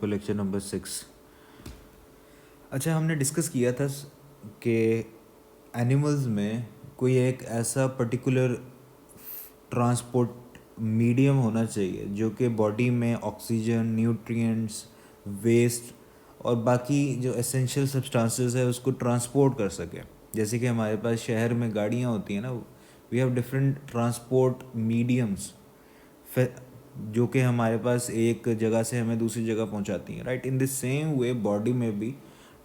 तो lecture number 6। अच्छा, हमने डिस्कस किया था कि एनिमल्स में कोई एक ऐसा पर्टिकुलर ट्रांसपोर्ट मीडियम होना चाहिए जो कि बॉडी में ऑक्सीजन, न्यूट्रिएंट्स, वेस्ट और बाकी जो एसेंशियल सब्सटेंसेस है उसको ट्रांसपोर्ट कर सके। जैसे कि हमारे पास शहर में गाड़ियाँ होती हैं ना, we have different transport mediums जो कि हमारे पास एक जगह से हमें दूसरी जगह पहुंचाती हैं, right. In the same way body में भी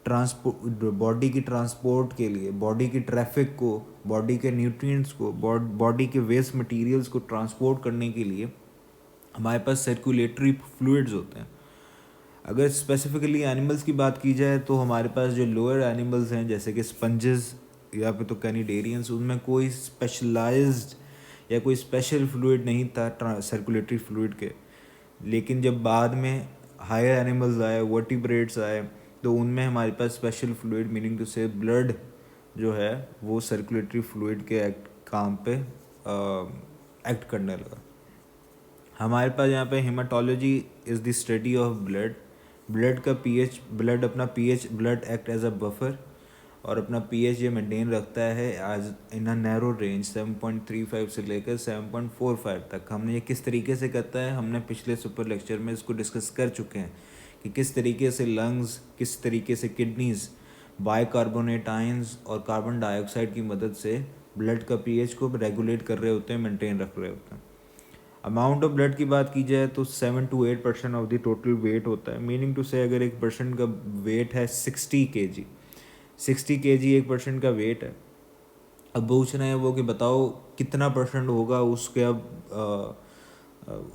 ट्रांसपोर्ट, बॉडी की ट्रांसपोर्ट के लिए, बॉडी की ट्रैफिक को, बॉडी के न्यूट्रिएंट्स को, बॉडी के वेस्ट मटेरियल्स को ट्रांसपोर्ट करने के लिए हमारे पास सर्कुलेटरी फ्लूइड्स होते हैं। अगर स्पेसिफिकली एनिमल्स की बात की जाए तो हमारे पास जो लोअर एनिमल्स हैं जैसे कि स्पंजेस या फिर तो कैनिडेरियंस, उनमें कोई स्पेशलाइज्ड या कोई स्पेशल फ्लूइड नहीं था सर्कुलेटरी फ्लूइड के। लेकिन जब बाद में हायर एनिमल्स आए, वर्टिब्रेट्स आए, तो उनमें हमारे पास स्पेशल फ्लूइड मीनिंग टू से ब्लड जो है वो सर्कुलेटरी फ्लूइड के काम पे एक्ट करने लगा। हमारे पास यहाँ पे haematology is the study of blood. Blood का पीएच, ब्लड अपना pH, blood act as a buffer और अपना पीएच ये मेंटेन रखता है आज इन अ नैरो रेंज 7.35 से लेकर 7.45 तक। हमने ये किस तरीके से करता है, हमने पिछले सुपर लेक्चर में इसको डिस्कस कर चुके हैं कि किस तरीके से लंग्स, किस तरीके से किडनीज बाइकार्बोनेट आयंस और कार्बन डाइऑक्साइड की मदद से ब्लड का पीएच को रेगुलेट कर रहे होते हैं, मेंटेन रख रहे होते हैं। अमाउंट ऑफ ब्लड की बात की जाए तो 7 to 8% of the total weight होता है। मीनिंग टू से अगर एक पर्सन का वेट है 60 kg, 60 kg एक पर्सन का वेट है। अब पूछ रहे हैं वो कि बताओ कितना परसेंट होगा उसके,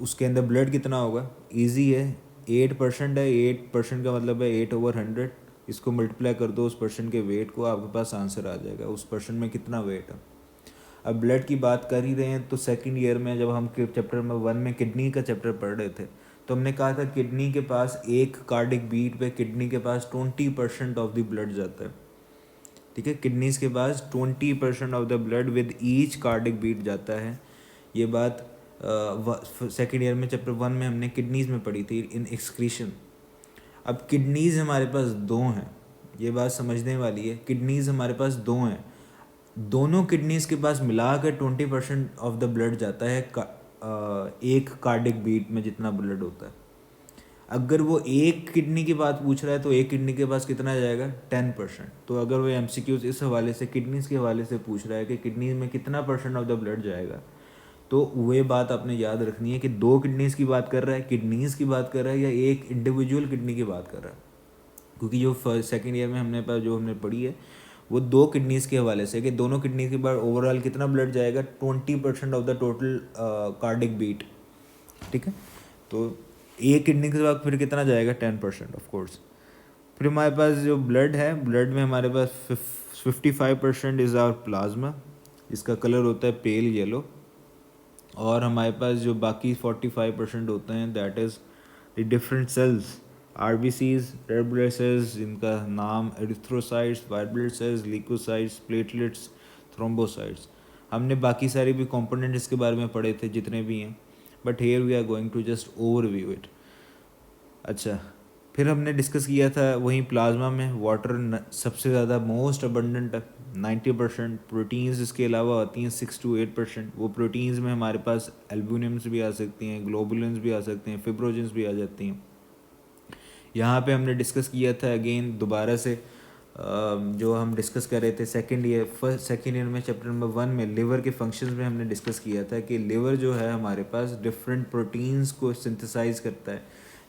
उसके अंदर ब्लड कितना होगा। इजी है, 8% है। 8% का मतलब है 8/100। इसको मल्टीप्लाई कर दो उस पर्सन के वेट को, आपके पास आंसर आ जाएगा उस पर्सन में कितना वेट है। अब ब्लड की बात कर ही रहे हैं तो सेकंड ईयर में जब हम चैप्टर नंबर 1 में किडनी का चैप्टर पढ़ रहे थे तो हमने कहा था किडनी के पास एक कार्डिक बीट पे किडनी के पास 20% ऑफ द ब्लड जाता है। ठीक है, किडनीज के पास 20% of the blood with each cardiac beat जाता है। ये बात सेकेंड ईयर में चैप्टर 1 में हमने किडनीज में पढ़ी थी इन एक्सक्रीशन। अब किडनीज हमारे पास दो हैं, ये बात समझने वाली है। किडनीज हमारे पास दो हैं, दोनों किडनीज के पास मिलाकर 20% ऑफ द ब्लड जाता है एक कार्डिक बीट में जितना ब्लड होता है। अगर वो एक किडनी की बात पूछ रहा है तो एक किडनी के पास कितना जाएगा, 10%। तो अगर वो एमसीक्यूज इस हवाले से, किडनीज के हवाले से पूछ रहा है कि किडनी में कितना परसेंट ऑफ द ब्लड जाएगा, तो वह बात आपने याद रखनी है कि दो किडनीज की बात कर रहा है, किडनीज की बात कर रहा है, या एक इंडिविजुअल किडनी की बात कर रहा है। क्योंकि जो सेकेंड ईयर में हमने पास जो हमने पढ़ी है वो दो किडनीज के हवाले से कि दोनों किडनी के बाद ओवरऑल कितना ब्लड जाएगा, 20% of the total cardiac beat. ठीक है, तो एक किडनी के बाद फिर कितना जाएगा, 10% ऑफ कोर्स। फिर हमारे पास जो ब्लड है, ब्लड में हमारे पास 55% इज़ आवर प्लाज्मा, इसका कलर होता है पेल येलो। और हमारे पास जो बाकी 45% होते हैं that is the different cells, RBCs, red blood cells, जिनका नाम erythrocytes, white blood cells, leucocytes, platelets, thrombocytes. हमने बाकी सारे भी कंपोनेंट इसके बारे में पढ़े थे जितने भी हैं, but here we are going to just overview it. अच्छा, फिर हमने डिस्कस किया था वहीं प्लाज्मा में वाटर सबसे ज़्यादा मोस्ट अबंडेंट है, 90%। प्रोटीन्स इसके अलावा आती हैं 6 to 8%। वो प्रोटीन्स में हमारे पास एल्ब्यूमिन्स भी आ सकती हैं, ग्लोबुलिन्स भी आ सकते हैं, फिब्रोजिन्स भी आ जाती हैं। यहाँ पे हमने डिस्कस किया था अगेन दोबारा से जो हम डिस्कस कर रहे थे सेकेंड ईयर में चैप्टर नंबर 1 में लिवर के फंक्शंस में हमने डिस्कस किया था कि लिवर जो है हमारे पास डिफरेंट प्रोटीन्स को सिंथेसाइज करता है,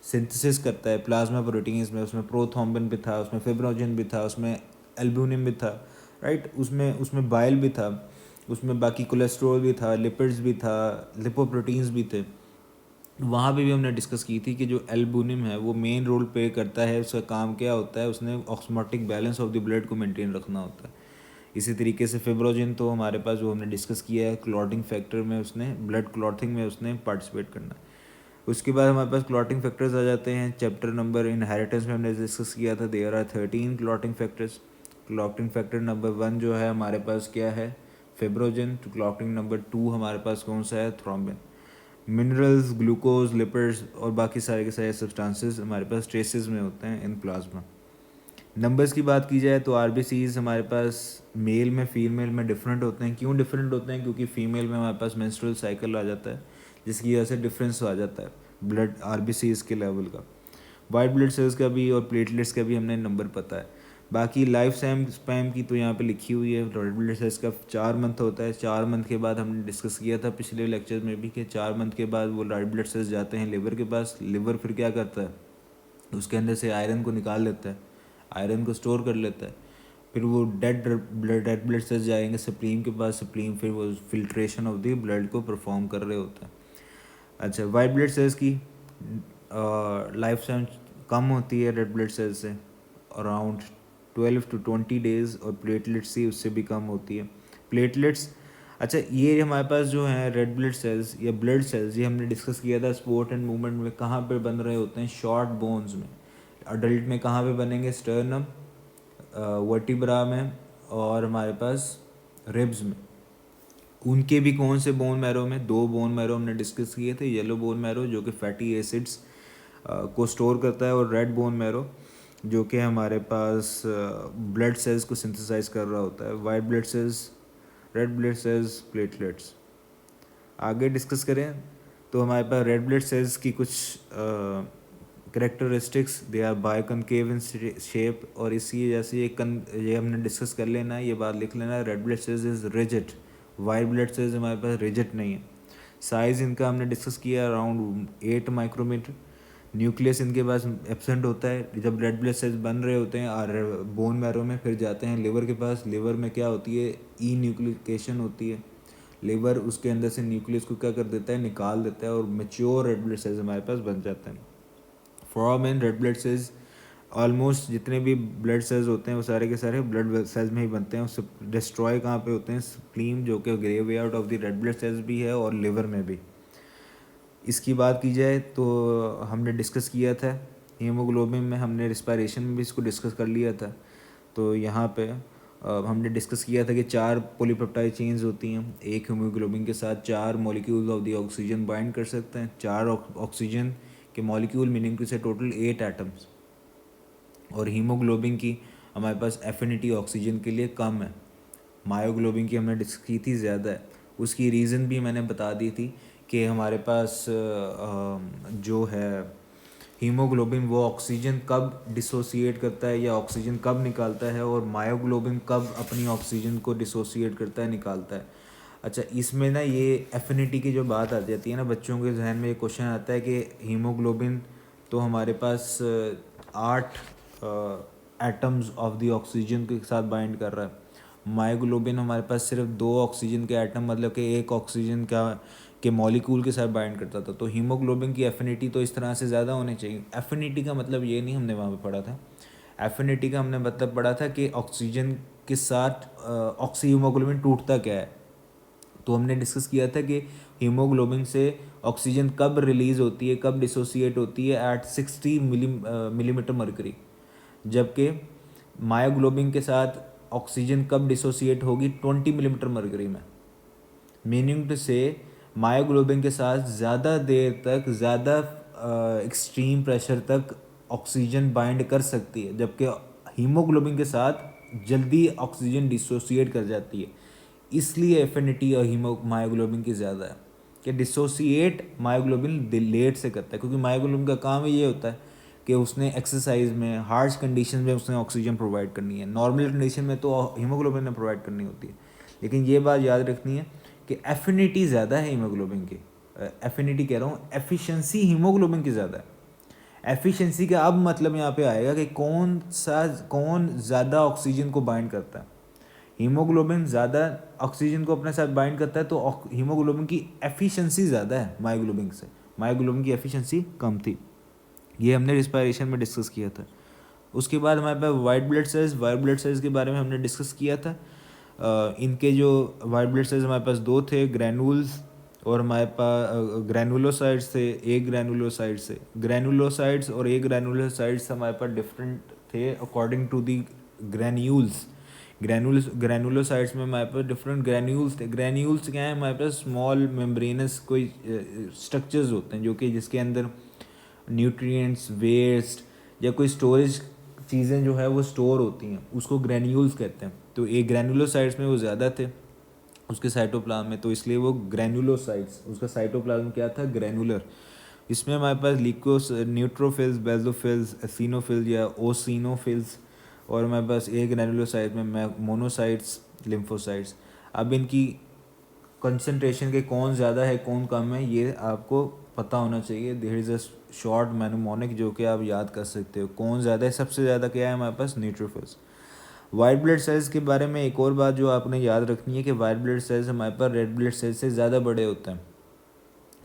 सिंथेसिस करता है प्लाज्मा प्रोटीन्स में। उसमें प्रोथ्रोम्बिन भी था, उसमें फिब्रोजिन भी था, उसमें एल्ब्यूमिन भी था, राइट। उसमें उसमें बाइल भी था, उसमें बाकी कोलेस्ट्रॉल भी था, लिपिड्स भी था, लिपोप्रोटीन्स भी थे। वहाँ पे भी हमने डिस्कस की थी कि जो एल्ब्यूमिन है वो मेन रोल प्ले करता है। उसका काम क्या होता है, उसने osmotic balance of the blood को मेंटेन रखना होता है। इसी तरीके से फिब्रोजिन तो हमारे पास जो हमने डिस्कस किया है क्लॉटिंग फैक्टर में, उसने ब्लड क्लॉटिंग में उसने पार्टिसिपेट करना है। उसके बाद हमारे पास क्लॉटिंग फैक्टर्स आ जाते हैं। चैप्टर नंबर इनहेरिटेंस में हमने डिस्कस किया था, there are 13 clotting factors. Clotting factor number 1 जो है हमारे पास क्या है, फिब्रोजिन। तो क्लॉटिंग नंबर 2 हमारे पास कौन सा है, थ्रोम्बिन। मिनरल्स, ग्लूकोज, लिपिड्स और बाकी सारे के सारे सब्सटेंसेस हमारे पास ट्रेसेस में होते हैं इन प्लाज्मा। नंबर्स की बात की जाए तो आरबीसीज हमारे पास मेल में फीमेल में डिफरेंट होते हैं। क्यों डिफरेंट होते हैं? क्योंकि फीमेल में हमारे पास मेंस्ट्रुअल साइकिल आ जाता है, जिसकी वजह से डिफरेंस आ जाता है ब्लड आरबीसीज के लेवल का। वाइट ब्लड सेल्स का भी और प्लेटलेट्स का भी हमने नंबर पता है। बाकी लाइफ स्पैम की तो यहाँ पे लिखी हुई है। रेड ब्लड सेल्स का 4 मंथ होता है। 4 मंथ के बाद हमने डिस्कस किया था पिछले लेक्चर में भी कि 4 मंथ के बाद वो रेड ब्लड सेल्स जाते हैं लिवर के पास। लिवर फिर क्या करता है? उसके अंदर से आयरन को निकाल लेता है, आयरन को स्टोर कर लेता है। फिर वो रेड ब्लड सेल्स जाएंगे स्प्लीन के पास। स्प्लीन फिर वो फिल्ट्रेशन ऑफ द ब्लड को परफॉर्म कर रहे होते हैं। अच्छा, वाइट ब्लड सेल्स की लाइफ टाइम कम होती है रेड ब्लड सेल्स से, अराउंड 12 to 20 डेज़, और प्लेटलेट्स ही उससे भी कम होती है। प्लेटलेट्स, अच्छा ये हमारे पास जो है रेड ब्लड सेल्स या ब्लड सेल्स, ये हमने डिस्कस किया था स्पोर्ट एंड मूवमेंट में, कहाँ पे बन रहे होते हैं? शॉर्ट बोन्स में। अडल्ट में कहाँ पे बनेंगे? स्टर्नम, वर्टिब्रा में, और हमारे पास रिब्स में। उनके भी कौन से बोन मैरो में? 2 बोन मैरो हमने डिस्कस किए थे। येलो बोन मैरो जो कि फैटी एसिड्स को स्टोर करता है, और रेड बोन मैरो जो कि हमारे पास ब्लड सेल्स को सिंथेसाइज कर रहा होता है। White blood cells, red blood cells, platelets. आगे डिस्कस करें तो हमारे पास रेड ब्लड सेल्स की कुछ characteristics, they are biconcave in shape, और इसी जैसे ये हमने डिस्कस कर लेना है, ये बात लिख लेना है। Red blood sales is rigid, white blood sales हमारे पास रिजिड नहीं है। साइज़ इनका हमने डिस्कस किया अराउंड 8 माइक्रोमीटर। न्यूक्लियस इनके पास एब्सेंट होता है जब रेड ब्लड सेल्स बन रहे होते हैं, और बोन मैरो में फिर जाते हैं लिवर के पास। लिवर में क्या होती है? ई न्यूक्लिकेशन होती है। लिवर उसके अंदर से न्यूक्लियस को क्या कर देता है? निकाल देता है, और मेच्योर रेड ब्लड सेल्स हमारे पास बन जाते हैं। Foramen red blood sales, almost जितने भी ब्लड सेल्स होते हैं वो सारे के सारे ब्लड सेल्स में ही बनते हैं। उससे डिस्ट्रॉय कहाँ पे होते हैं? स्प्लीन, जो कि graveyard of the red blood sales भी है, और लिवर में भी। इसकी बात की जाए तो हमने डिस्कस किया था हीमोग्लोबिन में, हमने रिस्पायरेशन में भी इसको डिस्कस कर लिया था। तो यहाँ पे हमने डिस्कस किया था कि 4 पॉलीपेप्टाइड चेन्स होती हैं। एक हीमोग्लोबिन के साथ 4 molecules of the oxygen bind कर सकते हैं। 4 ऑक्सीजन के मॉलिक्यूल, मीनिंग टू से टोटल 8 एटम्स। और हीमोग्लोबिन की हमारे पास एफिनिटी ऑक्सीजन के लिए कम है। मायोग्लोबिन की हमने डिस्कस की थी ज़्यादा है। उसकी रीज़न भी मैंने बता दी थी कि हमारे पास जो है हीमोग्लोबिन वो ऑक्सीजन कब डिसोसिएट करता है या ऑक्सीजन कब निकालता है, और मायोग्लोबिन कब अपनी ऑक्सीजन को डिसोसिएट करता है, निकालता है। अच्छा, इसमें ना ये एफिनिटी की जो बात आ जाती है ना, बच्चों के जहन में ये क्वेश्चन आता है कि हीमोग्लोबिन तो हमारे पास 8 एटम्स ऑफ द ऑक्सीजन के साथ बाइंड कर रहा है। मायोग्लोबिन हमारे पास सिर्फ 2 ऑक्सीजन के एटम, मतलब कि एक ऑक्सीजन के मॉलिक्यूल के साथ बाइंड करता था। तो हीमोग्लोबिन की एफिनिटी तो इस तरह से ज़्यादा होनी चाहिए। एफिनिटी का मतलब ये नहीं हमने वहाँ पे पढ़ा था। एफिनिटी का हमने मतलब पढ़ा था कि ऑक्सीजन के साथ हीमोग्लोबिन टूटता क्या है। तो हमने डिस्कस किया था कि हीमोग्लोबिन से ऑक्सीजन कब रिलीज़ होती है, कब डिसोसिएट होती है, एट 60 मिलीमीटर मरकरी। जबकि मायोग्लोबिन के साथ ऑक्सीजन कब डिसोसिएट होगी? 20 मिलीमीटर मरकरी में। मीनिंग टू से मायोग्लोबिन के साथ ज़्यादा देर तक, ज़्यादा एक्सट्रीम प्रेशर तक ऑक्सीजन बाइंड कर सकती है, जबकि हीमोग्लोबिन के साथ जल्दी ऑक्सीजन डिसोसिएट कर जाती है। इसलिए एफिनिटी और मायोग्लोबिन की ज़्यादा है कि डिसोसिएट मायोग्लोबिन लेट से करता है, क्योंकि मायोग्लोबिन का काम ये होता है कि उसने एक्सरसाइज में, हार्श कंडीशन में उसने ऑक्सीजन प्रोवाइड करनी है। नॉर्मल कंडीशन में तो हीमोग्लोबिन ने प्रोवाइड करनी होती है। लेकिन ये बात याद रखनी है कि एफिनिटी ज़्यादा है हीमोग्लोबिन की। एफिनिटी कह रहा हूँ, एफिशिएंसी हीमोग्लोबिन की ज़्यादा है। एफिशिएंसी का अब मतलब यहाँ पे आएगा कि कौन ज़्यादा ऑक्सीजन को बाइंड करता है। हीमोग्लोबिन ज़्यादा ऑक्सीजन को अपने साथ बाइंड करता है, तो हीमोग्लोबिन की एफिशिएंसी ज़्यादा है मायोग्लोबिन से। मायोग्लोबिन की एफिशिएंसी कम थी। ये हमने रिस्पायरेशन में डिस्कस किया था। उसके बाद हमारे पास वाइट ब्लड सेल्स के बारे में हमने डिस्कस किया था। इनके जो वाइट ब्लड सेल्स हमारे पास 2 थे, ग्रैनुल्स, और हमारे पास ग्रैनुलोसाइट्स थे, एक ग्रैनुलोसाइट्स थे। ग्रैनुलोसाइट्स और एक ग्रैनुलोसाइट्स हमारे पास डिफरेंट थे according to the granules, granulocytes में हमारे पास डिफरेंट ग्रैन्यूल्स थे। ग्रैन्यूल्स क्या है, हमारे पास स्मॉल मेम्ब्रेनस कोई स्ट्रक्चर्स होते हैं जो कि जिसके अंदर न्यूट्रिएंट्स, वेस्ट या कोई स्टोरेज चीज़ें जो है वो स्टोर होती हैं, उसको ग्रैन्यूल्स कहते हैं। तो एक ग्रैनुलोसाइट्स में वो ज़्यादा थे उसके साइटोप्लाज्म में, तो इसलिए वो ग्रैनुलोसाइट्स, उसका साइटोप्लाज्म क्या था, ग्रैनुलर। इसमें हमारे पास लिकोस, न्यूट्रोफिल्स, बेसोफिल्स, एसिनोफिल्स या ओसिनोफिल्स, और हमारे पास एक ग्रैनुलोसाइट में मोनोसाइट्स, लिम्फोसाइट्स। अब इनकी कंसंट्रेशन के कौन ज़्यादा है कौन कम है ये आपको पता होना चाहिए। देयर इज़ अ शॉर्ट मैनोमोनिक जो कि आप याद कर सकते हो। कौन ज़्यादा है, सबसे ज़्यादा क्या है हमारे पास, न्यूट्रोफिल्स। वाइट ब्लड सेल्स के बारे में एक और बात जो आपने याद रखनी है कि वाइट ब्लड सेल्स हमारे पास रेड ब्लड सेल्स से ज़्यादा बड़े होते हैं।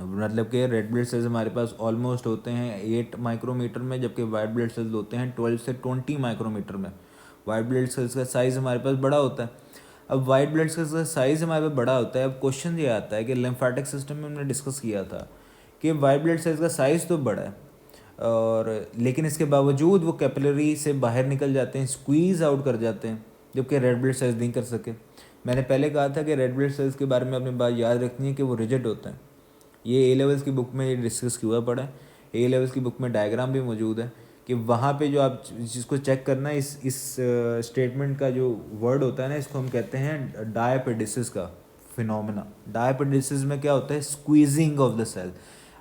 मतलब कि रेड ब्लड सेल्स हमारे पास ऑलमोस्ट होते हैं 8 माइक्रोमीटर में, जबकि वाइट ब्लड सेल्स होते हैं 12 से 20 माइक्रोमीटर में। वाइट ब्लड सेल्स का साइज़ हमारे पास बड़ा होता है। अब वाइट ब्लड सेल्स का साइज़ हमारे पास बड़ा होता है। अब क्वेश्चन ये आता है कि लिम्फेटिक सिस्टम में हमने डिस्कस किया था कि वाइट ब्लड सेल्स का साइज़ तो बड़ा है, और लेकिन इसके बावजूद वो कैपिलरी से बाहर निकल जाते हैं, स्क्वीज़ आउट कर जाते हैं, जबकि रेड ब्लड सेल्स नहीं कर सके। मैंने पहले कहा था कि रेड ब्लड सेल्स के बारे में अपनी बात याद रखनी है कि वो रिजिड होते हैं। ये ए लेवल्स की बुक में ये डिस्कस हुआ पड़ा है। ए लेवल्स की बुक में डायग्राम भी मौजूद है कि वहाँ पे जो आप जिसको चेक करना है, इस स्टेटमेंट का जो वर्ड होता है ना, इसको हम कहते हैं डायपेडिसिस का फिनोमेना। डायपेडिसिस में क्या होता है, स्क्वीजिंग ऑफ द सेल।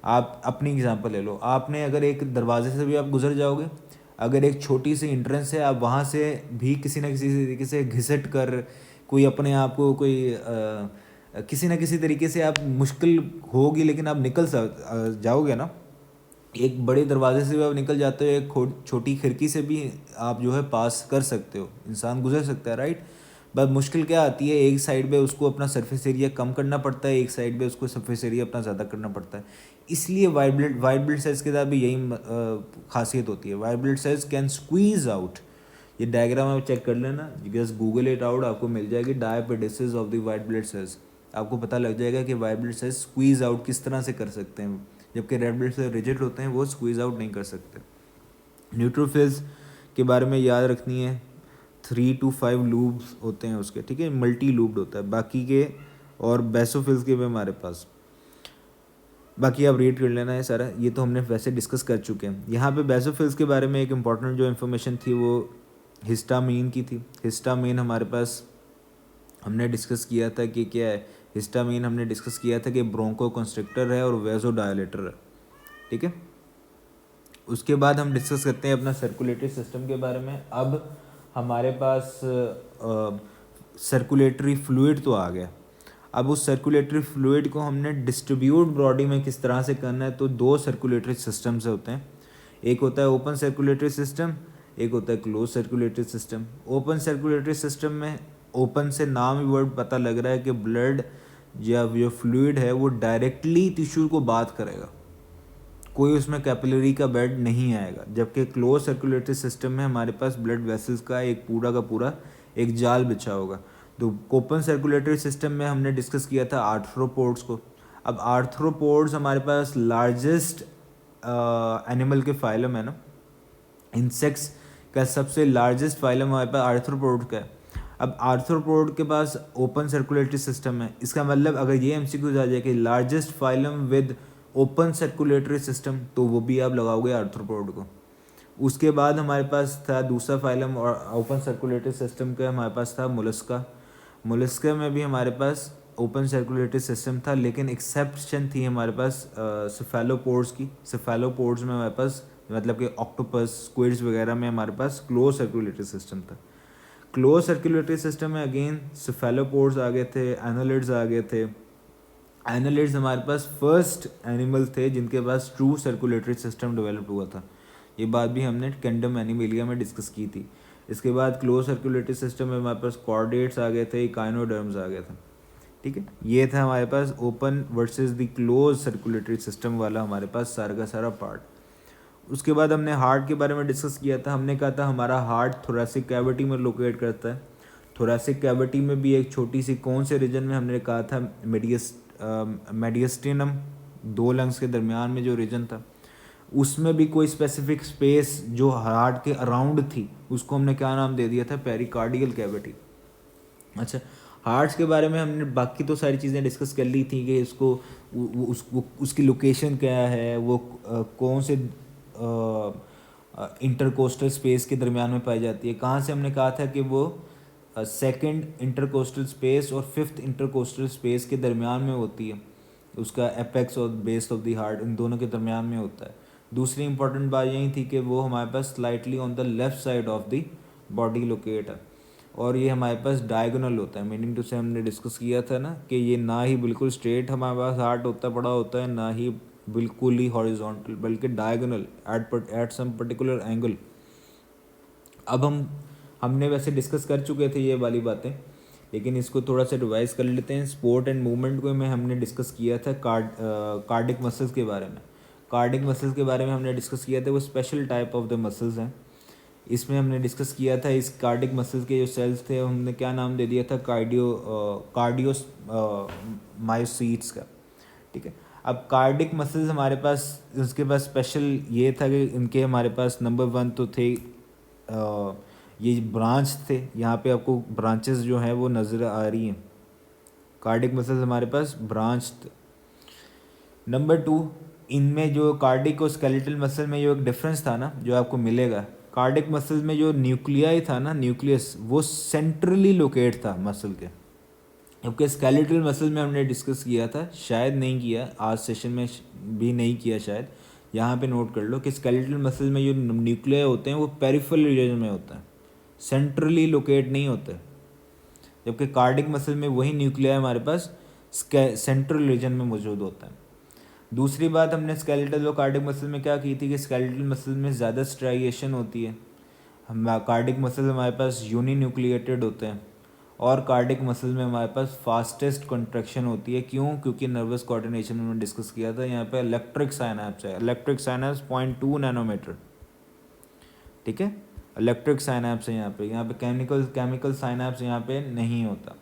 आप अपनी एग्जांपल ले लो, आपने अगर एक दरवाजे से भी आप गुजर जाओगे, अगर एक छोटी सी इंट्रेंस है, आप वहाँ से भी किसी न किसी तरीके से घिसट कर कोई अपने आप को कोई किसी न किसी तरीके से आप मुश्किल होगी लेकिन आप निकल जाओगे ना। एक बड़े दरवाजे से भी आप निकल जाते हो, एक छोटी खिड़की से भी आप जो है पास कर सकते हो, इंसान गुजर सकता है, राइट। बस मुश्किल क्या आती है, एक साइड पे उसको अपना सरफेस एरिया कम करना पड़ता है, एक साइड पे उसको सरफेस एरिया अपना ज़्यादा करना पड़ता है। इसलिए वाइट ब्लड सेल्स के साथ भी यही खासियत होती है। White blood cells can squeeze out. ये डायग्राम आप चेक कर लेना, जस्ट गूगल इट आउट, आपको मिल जाएगी diapedesis of the white blood cells. आपको पता लग जाएगा कि white blood cells squeeze out किस तरह से कर सकते हैं, जबकि रेड ब्लड सेल रिजिड होते हैं, वो स्क्वीज आउट नहीं कर सकते। न्यूट्रोफिल्स के बारे में याद रखनी है, 3 to 5 लूब्स होते हैं उसके, ठीक है, मल्टी लूब्ड होता है बाकी के। और बेसोफिल्स के भी हमारे पास, बाकी आप रीड कर लेना है सारा, ये तो हमने वैसे डिस्कस कर चुके हैं। यहाँ पे बेसोफिल्स के बारे में एक इम्पॉर्टेंट जो इन्फॉर्मेशन थी वो हिस्टामीन की थी। हिस्टामीन हमारे पास हमने डिस्कस किया था कि क्या है, हिस्टामीन हमने डिस्कस किया था कि ब्रोंको कंस्ट्रिक्टर है और वेजोडायलेटर है, ठीक है। उसके बाद हम डिस्कस करते हैं अपना सर्कुलेटरी सिस्टम के बारे में। अब हमारे पास सर्कुलेटरी फ्लूइड तो आ गया। अब उस सर्कुलेटरी फ्लूइड को हमने डिस्ट्रीब्यूट बॉडी में किस तरह से करना है, तो 2 सर्कुलेटरी सिस्टम्स होते हैं। एक होता है ओपन सर्कुलेटरी सिस्टम, एक होता है close circulatory system. Open circulatory system में, ओपन से नाम ही वर्ड पता लग रहा है कि ब्लड या जो फ्लूइड है वो डायरेक्टली टिश्यू को बात करेगा, कोई उसमें कैपिलरी का बेड नहीं आएगा। जबकि क्लोज सर्कुलेटरी सिस्टम में हमारे पास ब्लड वेसल्स का एक पूरा एक जाल बिछा होगा। तो ओपन सर्कुलेटरी सिस्टम में हमने डिस्कस किया था आर्थ्रोपोड्स को। अब आर्थ्रोपोड्स हमारे पास लार्जेस्ट एनिमल के फाइलम है ना, इंसेक्ट्स का सबसे लार्जेस्ट फाइलम हमारे पास आर्थ्रोपोड का है। अब आर्थ्रोपोड के पास ओपन सर्कुलेटरी सिस्टम है, इसका मतलब अगर ये एमसीक्यूज आ जाए कि largest phylum with open circulatory system, तो वो भी आप लगाओगे आर्थ्रोपोड को। उसके बाद हमारे पास था दूसरा फाइलम और ओपन सर्कुलेटरी सिस्टम का हमारे पास था मोलस्का। मोलस्का में भी हमारे पास ओपन सर्कुलेटरी सिस्टम था, लेकिन एक्सेप्शन थी हमारे पास सेफेलोपोड्स की। सेफेलोपोड्स में हमारे पास मतलब कि ऑक्टोपस, स्क्विड्स वगैरह में हमारे पास क्लोज सर्कुलेटरी सिस्टम था। क्लोज सर्कुलेटरी सिस्टम में अगेन सेफेलोपोड्स आ गए थे, एनालिड्स आ गए थे। एनालिड्स हमारे पास फर्स्ट एनिमल थे जिनके पास ट्रू सर्कुलेटरी सिस्टम डेवलप हुआ था। ये बात भी हमने कैंडम एनिमेलिया में डिस्कस की थी। इसके बाद क्लोज सर्कुलेटरी सिस्टम में हमारे पास कॉर्डेट्स आ गए थे, इकाइनोडर्म्स आ गया था, ठीक है। ये था हमारे पास open versus the close circulatory system वाला हमारे पास सारा का सारा पार्ट। उसके बाद हमने हार्ट के बारे में डिस्कस किया था। हमने कहा था हमारा हार्ट थोरेसिक कैविटी में लोकेट करता है। थोरेसिक कैविटी में भी एक छोटी सी कौन से रीजन में, हमने कहा था मेडियस्टिनम, 2 लंग्स के दरमियान में जो रीजन था, उसमें भी कोई स्पेसिफिक स्पेस जो हार्ट के अराउंड थी उसको हमने क्या नाम दे दिया था, पेरिकार्डियल कैविटी। अच्छा, हार्ट्स के बारे में हमने बाकी तो सारी चीज़ें डिस्कस कर ली थी कि इसको उसकी लोकेशन क्या है, वो कौन से इंटरकोस्टल स्पेस के दरमियान में पाई जाती है। कहाँ से हमने कहा था कि वो सेकंड इंटरकोस्टल स्पेस और फिफ्थ इंटरकोस्टल स्पेस के दरमियान में होती है। उसका एपेक्स और base of the heart in दोनों के दरमियान में होता है। दूसरी इंपॉर्टेंट बात यही थी कि वो हमारे पास slightly on the left side of the body locate है, और ये हमारे पास डायगोनल होता है। मीनिंग टू से हमने डिस्कस किया था ना कि ये ना ही बिल्कुल स्ट्रेट हमारे पास हार्ट होता पड़ा होता है, ना ही बिल्कुल ही हॉरिजॉन्टल, बल्कि diagonal at some particular angle. अब हमने वैसे डिस्कस कर चुके थे ये वाली बातें, लेकिन इसको थोड़ा सा रिवाइज कर लेते हैं। स्पोर्ट एंड मूवमेंट को में हमने डिस्कस किया था कार्डिक मसल्स के बारे में। कार्डिक मसल्स के बारे में हमने डिस्कस किया था, वो special type of the muscles हैं। इसमें हमने डिस्कस किया था इस कार्डिक मसल्स के जो सेल्स थे हमने क्या नाम दे दिया था, कार्डियो मायोसाइट्स का। ठीक है, अब कार्डिक मसल्स हमारे पास, उसके पास स्पेशल ये था कि इनके हमारे पास नंबर 1 तो थे ये ब्रांच थे। यहाँ पे आपको ब्रांचेस जो हैं वो नज़र आ रही हैं। कार्डिक मसल्स हमारे पास ब्रांच थे। नंबर 2, इनमें जो कार्डिक और स्केलेटल मसल में जो एक डिफरेंस था ना जो आपको मिलेगा, कार्डिक मसल्स में जो न्यूक्लियाई था ना, न्यूक्लियस, वो सेंट्रली लोकेट था मसल के। जबकि स्केलेटल मसल में हमने डिस्कस किया था, शायद नहीं किया आज सेशन में भी नहीं किया शायद, यहाँ पे नोट कर लो कि स्केलेटल मसल में जो न्यूक्लियाई होते हैं वो पेरिफेरल रीजन में होता है, सेंट्रली लोकेट नहीं होते। जबकि कार्डिक मसल में वही न्यूक्लियाई हमारे पास सेंट्रल रीजन में मौजूद होता है। दूसरी बात हमने स्केलेटल और कार्डिक मसल में क्या की थी कि स्केलेटल मसल में ज़्यादा स्ट्राइएशन होती है, हम कार्डिक मसल हमारे पास यूनी न्यूक्लिएटेड होते हैं, और कार्डिक मसल में हमारे पास फास्टेस्ट कंट्रैक्शन होती है। क्यों? क्योंकि नर्वस कोऑर्डिनेशन में हमने डिस्कस किया था, यहाँ पे इलेक्ट्रिक साइनैप्स है, इलेक्ट्रिक साइनैप्स 0.2 नैनोमीटर। ठीक है, इलेक्ट्रिक साइनैप्स है यहाँ पे केमिकल साइनैप्स यहाँ पे नहीं होता।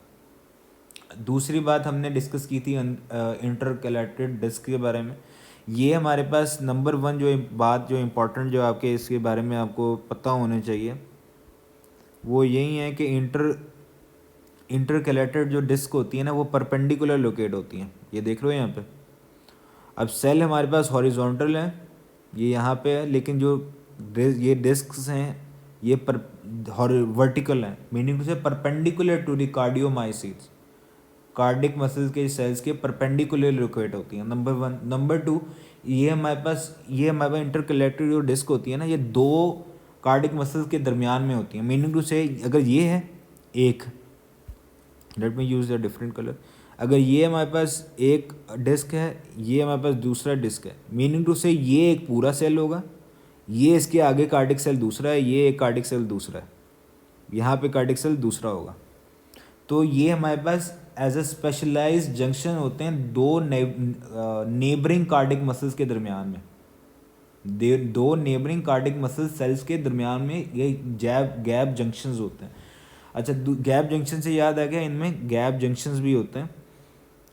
दूसरी बात हमने डिस्कस की थी इंटरकैलेटेड डिस्क के बारे में। ये हमारे पास नंबर 1 जो बात जो इम्पोर्टेंट जो आपके इसके बारे में आपको पता होना चाहिए वो यही है कि इंटरकैलेटेड जो डिस्क होती है ना वो परपेंडिकुलर लोकेट होती हैं। ये देख लो यहाँ पे। अब सेल हमारे पास हॉरिजॉन्टल है, ये यहाँ पे है, लेकिन जो ये डिस्क्स हैं ये वर्टिकल हैं, meaning to say perpendicular to the cardiomyocytes. Cardiac muscles के सेल्स के परपेंडिकुलर लोकेट होती हैं, नंबर 1। नंबर 2, ये हमारे पास इंटरकलेक्टेड जो डिस्क होती है ना, ये 2 कार्डिक मसल्स के दरमियान में होती हैं। मीनिंग टू से अगर ये है एक, let me use a different colour, अगर ये हमारे पास एक डिस्क है, ये हमारे पास दूसरा डिस्क है, मीनिंग टू से ये एक पूरा सेल होगा, ये इसके आगे कार्डिक सेल दूसरा है, ये एक कार्डिक सेल दूसरा है, यहाँ पे कार्डिक सेल दूसरा होगा। तो ये हमारे पास एज अ स्पेशलाइज्ड जंक्शन होते हैं 2 नेबरिंग कार्डिक मसल्स के दरमियान में। 2 नेबरिंग कार्डिक मसल सेल्स के दरमियान में ये गैप जंक्शंस होते हैं। अच्छा, गैप जंक्शन से याद आ गया, इनमें गैप जंक्शंस भी होते हैं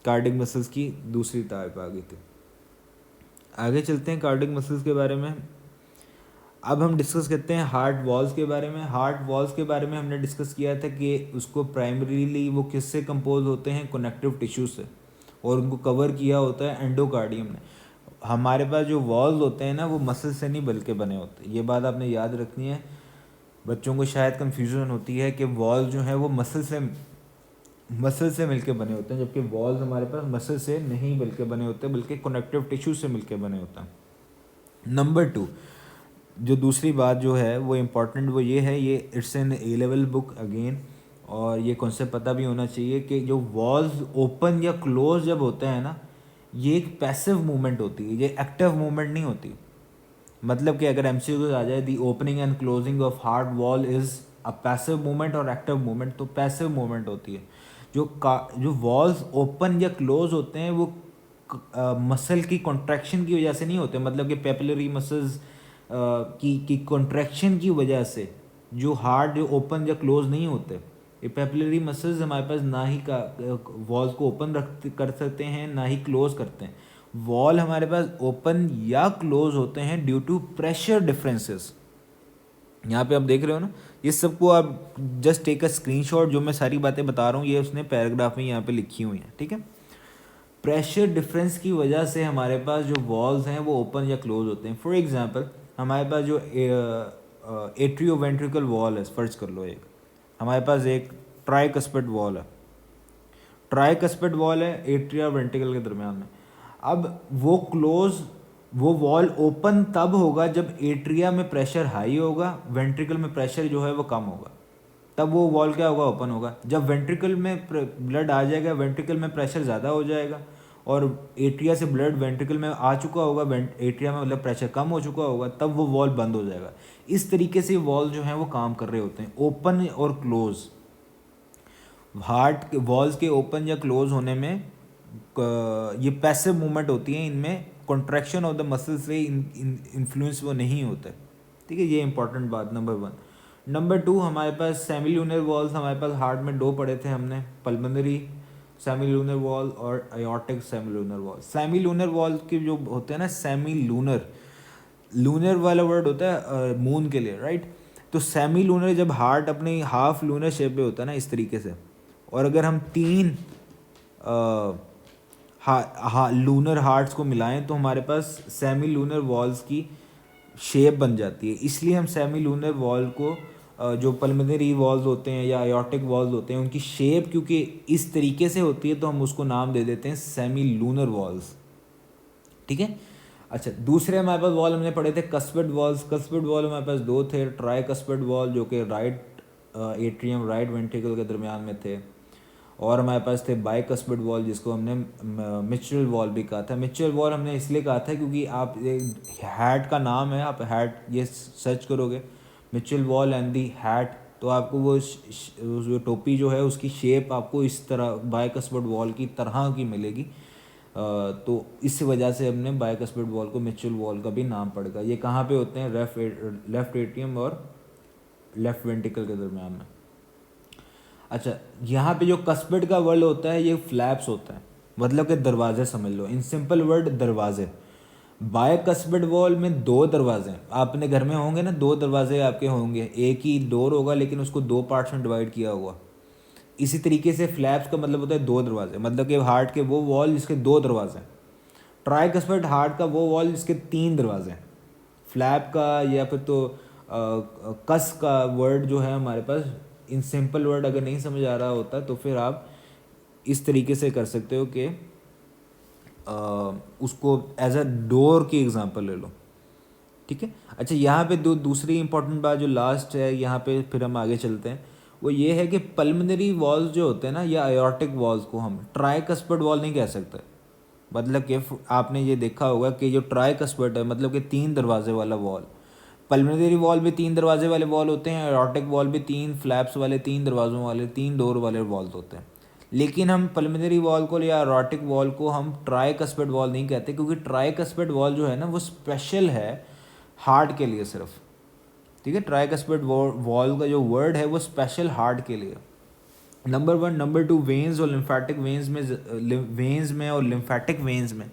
कार्डिक मसल्स की दूसरी टाइप आ गई थी। आगे चलते हैं कार्डिक मसल्स के बारे में। अब हम डिस्कस करते हैं हार्ट वॉल्स के बारे में। हार्ट वॉल्स के बारे में हमने डिस्कस किया था कि उसको प्राइमरीली वो किससे कंपोज होते हैं, कनेक्टिव टिश्यू से, और उनको कवर किया होता है एंडोकार्डियम ने। हमारे पास जो वॉल्स होते हैं ना वो मसल से नहीं बल्कि बने होते हैं, ये बात आपने याद रखनी है। बच्चों को शायद कन्फ्यूजन होती है कि वॉल जो है वो मसल से मिलके बने होते हैं, जबकि वॉल्स हमारे पास मसल से नहीं मिलके बने होते बल्कि कनेक्टिव टिश्यू से मिलके बने होते हैं। नंबर 2, जो दूसरी बात जो है वो इम्पॉर्टेंट वो ये है, ये it's an A level book again, और ये कॉन्सेप्ट पता भी होना चाहिए कि जो वॉल्स ओपन या क्लोज जब होते हैं ना, ये एक पैसिव मूवमेंट होती है, ये एक्टिव मूवमेंट नहीं होती। मतलब कि अगर एमसीक्यू आ जाए the opening and closing of heart wall is a passive movement और एक्टिव मूवमेंट, तो पैसिव मूवमेंट होती है। जो वॉल्स ओपन या क्लोज होते हैं वो मसल की कॉन्ट्रैक्शन की वजह से नहीं होते, मतलब कि पेपिलरी मसल्स की कॉन्ट्रैक्शन की वजह से जो हार्ट जो ओपन या क्लोज नहीं होते। ये पेपिलरी मसल्स हमारे पास ना ही का वॉल्स को ओपन कर सकते हैं ना ही क्लोज करते हैं। वॉल हमारे पास ओपन या क्लोज होते हैं ड्यू टू प्रेशर डिफरेंसेस। यहाँ पे आप देख रहे हो ना, ये सबको आप जस्ट टेक अ स्क्रीनशॉट, जो मैं सारी बातें बता रहा हूँ ये उसने पैराग्राफ में यहाँ पे लिखी हुई हैं, ठीक है। प्रेशर डिफरेंस की वजह से हमारे पास जो वॉल्स हैं वो ओपन या क्लोज होते हैं। फॉर एग्जांपल हमारे पास जो एट्रियोवेंट्रिकल वॉल है, फर्ज कर लो एक, हमारे पास एक ट्राइकस्पिड वॉल है, ट्राइकस्पिड वॉल है एट्रिया वेंट्रिकल के दरमियान में। अब वो क्लोज, वो वॉल ओपन तब होगा जब एट्रिया में प्रेशर हाई होगा, वेंट्रिकल में प्रेशर जो है वो कम होगा, तब वो वॉल क्या होगा, ओपन होगा। जब वेंट्रिकल में ब्लड आ जाएगा, वेंट्रिकल में प्रेशर ज़्यादा हो जाएगा और एट्रिया से ब्लड वेंट्रिकल में आ चुका होगा, एट्रिया में मतलब प्रेशर कम हो चुका होगा, तब वो वॉल बंद हो जाएगा। इस तरीके से वॉल जो है वो काम कर रहे होते हैं, ओपन और क्लोज। हार्ट वॉल्स के ओपन या क्लोज होने में ये पैसिव मूवमेंट होती है, इनमें कॉन्ट्रैक्शन ऑफ द मसल से इन्फ्लुएंस वो नहीं होता है, ठीक है। ये इंपॉर्टेंट बात नंबर 1। नंबर 2, हमारे पास सेमीलूनर वॉल्स, हमारे पास हार्ट में 2 पढ़े थे हमने, पल्मोनरी सेमीलूनर वॉल और आयोर्टिक सेमीलूनर वॉल। सेमीलूनर वॉल के जो होते हैं ना, सेमीलूनर, लूनर वाला वर्ड होता है मून के लिए, राइट। तो सेमीलूनर जब हार्ट अपनी हाफ लूनर शेप में होता है ना इस तरीके से, और अगर हम 3 लूनर हार्ट्स को मिलाएं तो हमारे पास सेमी लूनर वॉल्स की शेप बन जाती है। इसलिए हम सेमी लूनर वॉल को जो पल्मोनरी वॉल्स होते हैं या आयोर्टिक वॉल्स होते हैं उनकी शेप क्योंकि इस तरीके से होती है तो हम उसको नाम दे देते हैं सेमी लूनर वॉल्स, ठीक है। अच्छा, दूसरे हमारे पास वॉल हमने पढ़े थे कस्पिड वॉल्स। कस्पिड वॉल हमारे पास 2 थे, ट्राई कस्पिड वॉल जो कि राइट एट्रियम राइट वेंट्रिकल के दरमियान में थे, और हमारे पास थे बाइकस्पिड वॉल जिसको हमने मिचुअल वॉल भी कहा था। मिचुअल वॉल हमने इसलिए कहा था क्योंकि आप हैट का नाम है, आप हैट ये सर्च करोगे मिचुअल वॉल एंड दी हैट, तो आपको वो जो टोपी जो है उसकी शेप आपको इस तरह बाइकस्पिड वॉल की तरह की मिलेगी। तो इस वजह से हमने बाइकस्पिड वॉल को मिचुअल वॉल का भी नाम पड़ेगा। ये कहाँ पे होते हैं, लेफ्ट एट्रियम और लेफ्ट वेंट्रिकल के दरमियान में। अच्छा, यहाँ पे जो कस्पिड का वर्ड होता है ये फ्लैप्स होता है, मतलब कि दरवाजे समझ लो, इन सिंपल वर्ड दरवाजे। बाइकस्पिड वॉल में 2 दरवाजे हैं, आपने घर में होंगे ना, 2 दरवाजे आपके होंगे, एक ही डोर होगा लेकिन उसको 2 पार्ट्स में डिवाइड किया हुआ। इसी तरीके से फ्लैप्स का मतलब होता है 2 दरवाजे, मतलब कि हार्ट के वो वॉल जिसके 2 दरवाजे हैं। ट्राइकस्पिड हार्ट का वो वॉल जिसके 3 दरवाजे हैं। फ्लैप का या फिर तो कस का वर्ड जो है हमारे पास, इन सिंपल वर्ड अगर नहीं समझ आ रहा होता तो फिर आप इस तरीके से कर सकते हो कि उसको एज अ डोर की एग्जांपल ले लो, ठीक है। अच्छा, यहाँ पे दूसरी इंपॉर्टेंट बात जो लास्ट है, यहाँ पे फिर हम आगे चलते हैं, वो ये है कि पल्मोनरी वॉल्स जो होते हैं ना या आयोर्टिक वॉल्स को हम ट्राइकस्पिड वॉल नहीं कह सकते। मतलब कि आपने ये देखा होगा कि जो ट्राइकस्पिड है मतलब कि 3 दरवाजे वाला वॉल, पल्मोनरी वॉल भी 3 दरवाजे वाले वॉल होते हैं, आयोर्टिक वॉल भी 3 फ्लैप्स वाले, 3 दरवाज़ों वाले, 3 डोर वाले वॉल्स होते हैं। लेकिन हम पल्मोनरी वॉल को या आयोर्टिक वॉल को हम ट्राइकस्पिड वॉल नहीं कहते, क्योंकि ट्राइकस्पिड वॉल जो है ना वो स्पेशल है हार्ट के लिए सिर्फ, ठीक है। ट्राइकस्पिड वॉल का जो वर्ड है वो स्पेशल हार्ट के लिए। नंबर 1। नंबर 2, वेन्स और लिम्फेटिक वेन्स में, वेन्स में और लिम्फेटिक वेन्स में,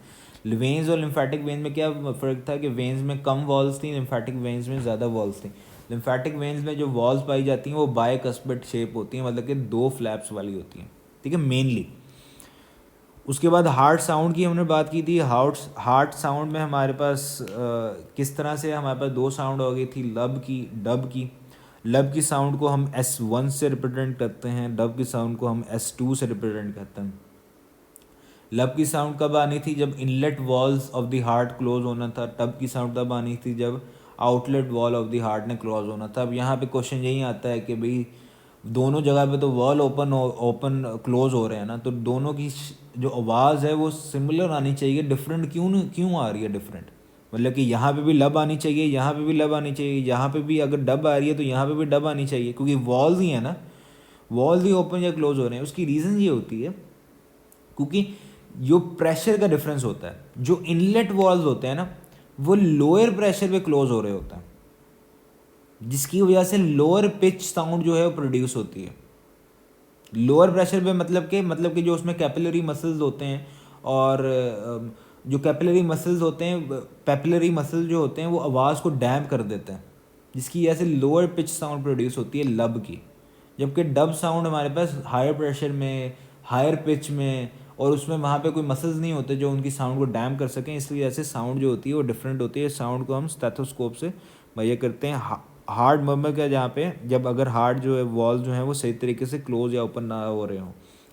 वेन्स और लिम्फेटिक वेन्स में क्या फ़र्क था कि वेन्स में कम वॉल्स थी, लिम्फेटिक वेन्स में ज़्यादा वॉल्स थी। लिम्फेटिक वेन्स में जो वॉल्स पाई जाती हैं वो बाइकस्पिड शेप होती हैं, मतलब कि 2 फ्लैप्स वाली होती हैं, ठीक है, मेनली। उसके बाद हार्ट साउंड की हमने बात की थी। हार्ट साउंड में हमारे पास किस तरह से हमारे पास 2 साउंड हो गई थी, लब की, डब की। लब की साउंड को हम S1 से रिप्रेजेंट करते हैं, डब की साउंड को हम S2 से रिप्रेजेंट करते हैं। लब की साउंड कब आनी थी, जब inlet walls of the heart close होना था। टब की साउंड तब आनी थी जब outlet wall of the heart ने क्लोज होना था। अब यहाँ पे क्वेश्चन यही आता है कि भाई दोनों जगह पे तो वॉल ओपन क्लोज हो रहे हैं ना, तो दोनों की जो आवाज़ है वो सिमिलर आनी चाहिए, डिफरेंट क्यों आ रही है डिफरेंट। मतलब कि यहाँ पे भी लब आनी चाहिए, यहाँ पे भी लब आनी चाहिए, यहाँ पे भी अगर डब आ रही है तो यहाँ पे भी डब आनी चाहिए, क्योंकि वॉल्स ही है ना, वॉल्स ही ओपन या क्लोज हो रहे हैं। उसकी रीज़न ये होती है क्योंकि जो प्रेशर का डिफरेंस होता है, जो इनलेट वॉल्व होते हैं ना वो लोअर प्रेशर पे क्लोज हो रहे होते हैं, जिसकी वजह से लोअर पिच साउंड जो है वो प्रोड्यूस होती है। लोअर प्रेशर पे मतलब कि जो उसमें कैपिलरी मसल्स होते हैं, और जो कैपिलरी मसल्स होते हैं, पेपिलरी मसल जो होते हैं वो आवाज़ को डैम्प कर देते हैं। जिसकी वजह से लोअर पिच साउंड प्रोड्यूस होती है लब की, जबकि डब साउंड हमारे पास हायर प्रेशर में, हायर पिच में, और उसमें वहाँ पे कोई मसल्स नहीं होते जो उनकी साउंड को डैम कर सकें, इसलिए वजह से साउंड जो होती है वो डिफरेंट होती है। साउंड को हम स्टेथोस्कोप से मेजर करते हैं। हार्ट मर्मर का जहाँ पे जब अगर हार्ट जो है वॉल जो है वो सही तरीके से क्लोज या ओपन ना हो रहे हों,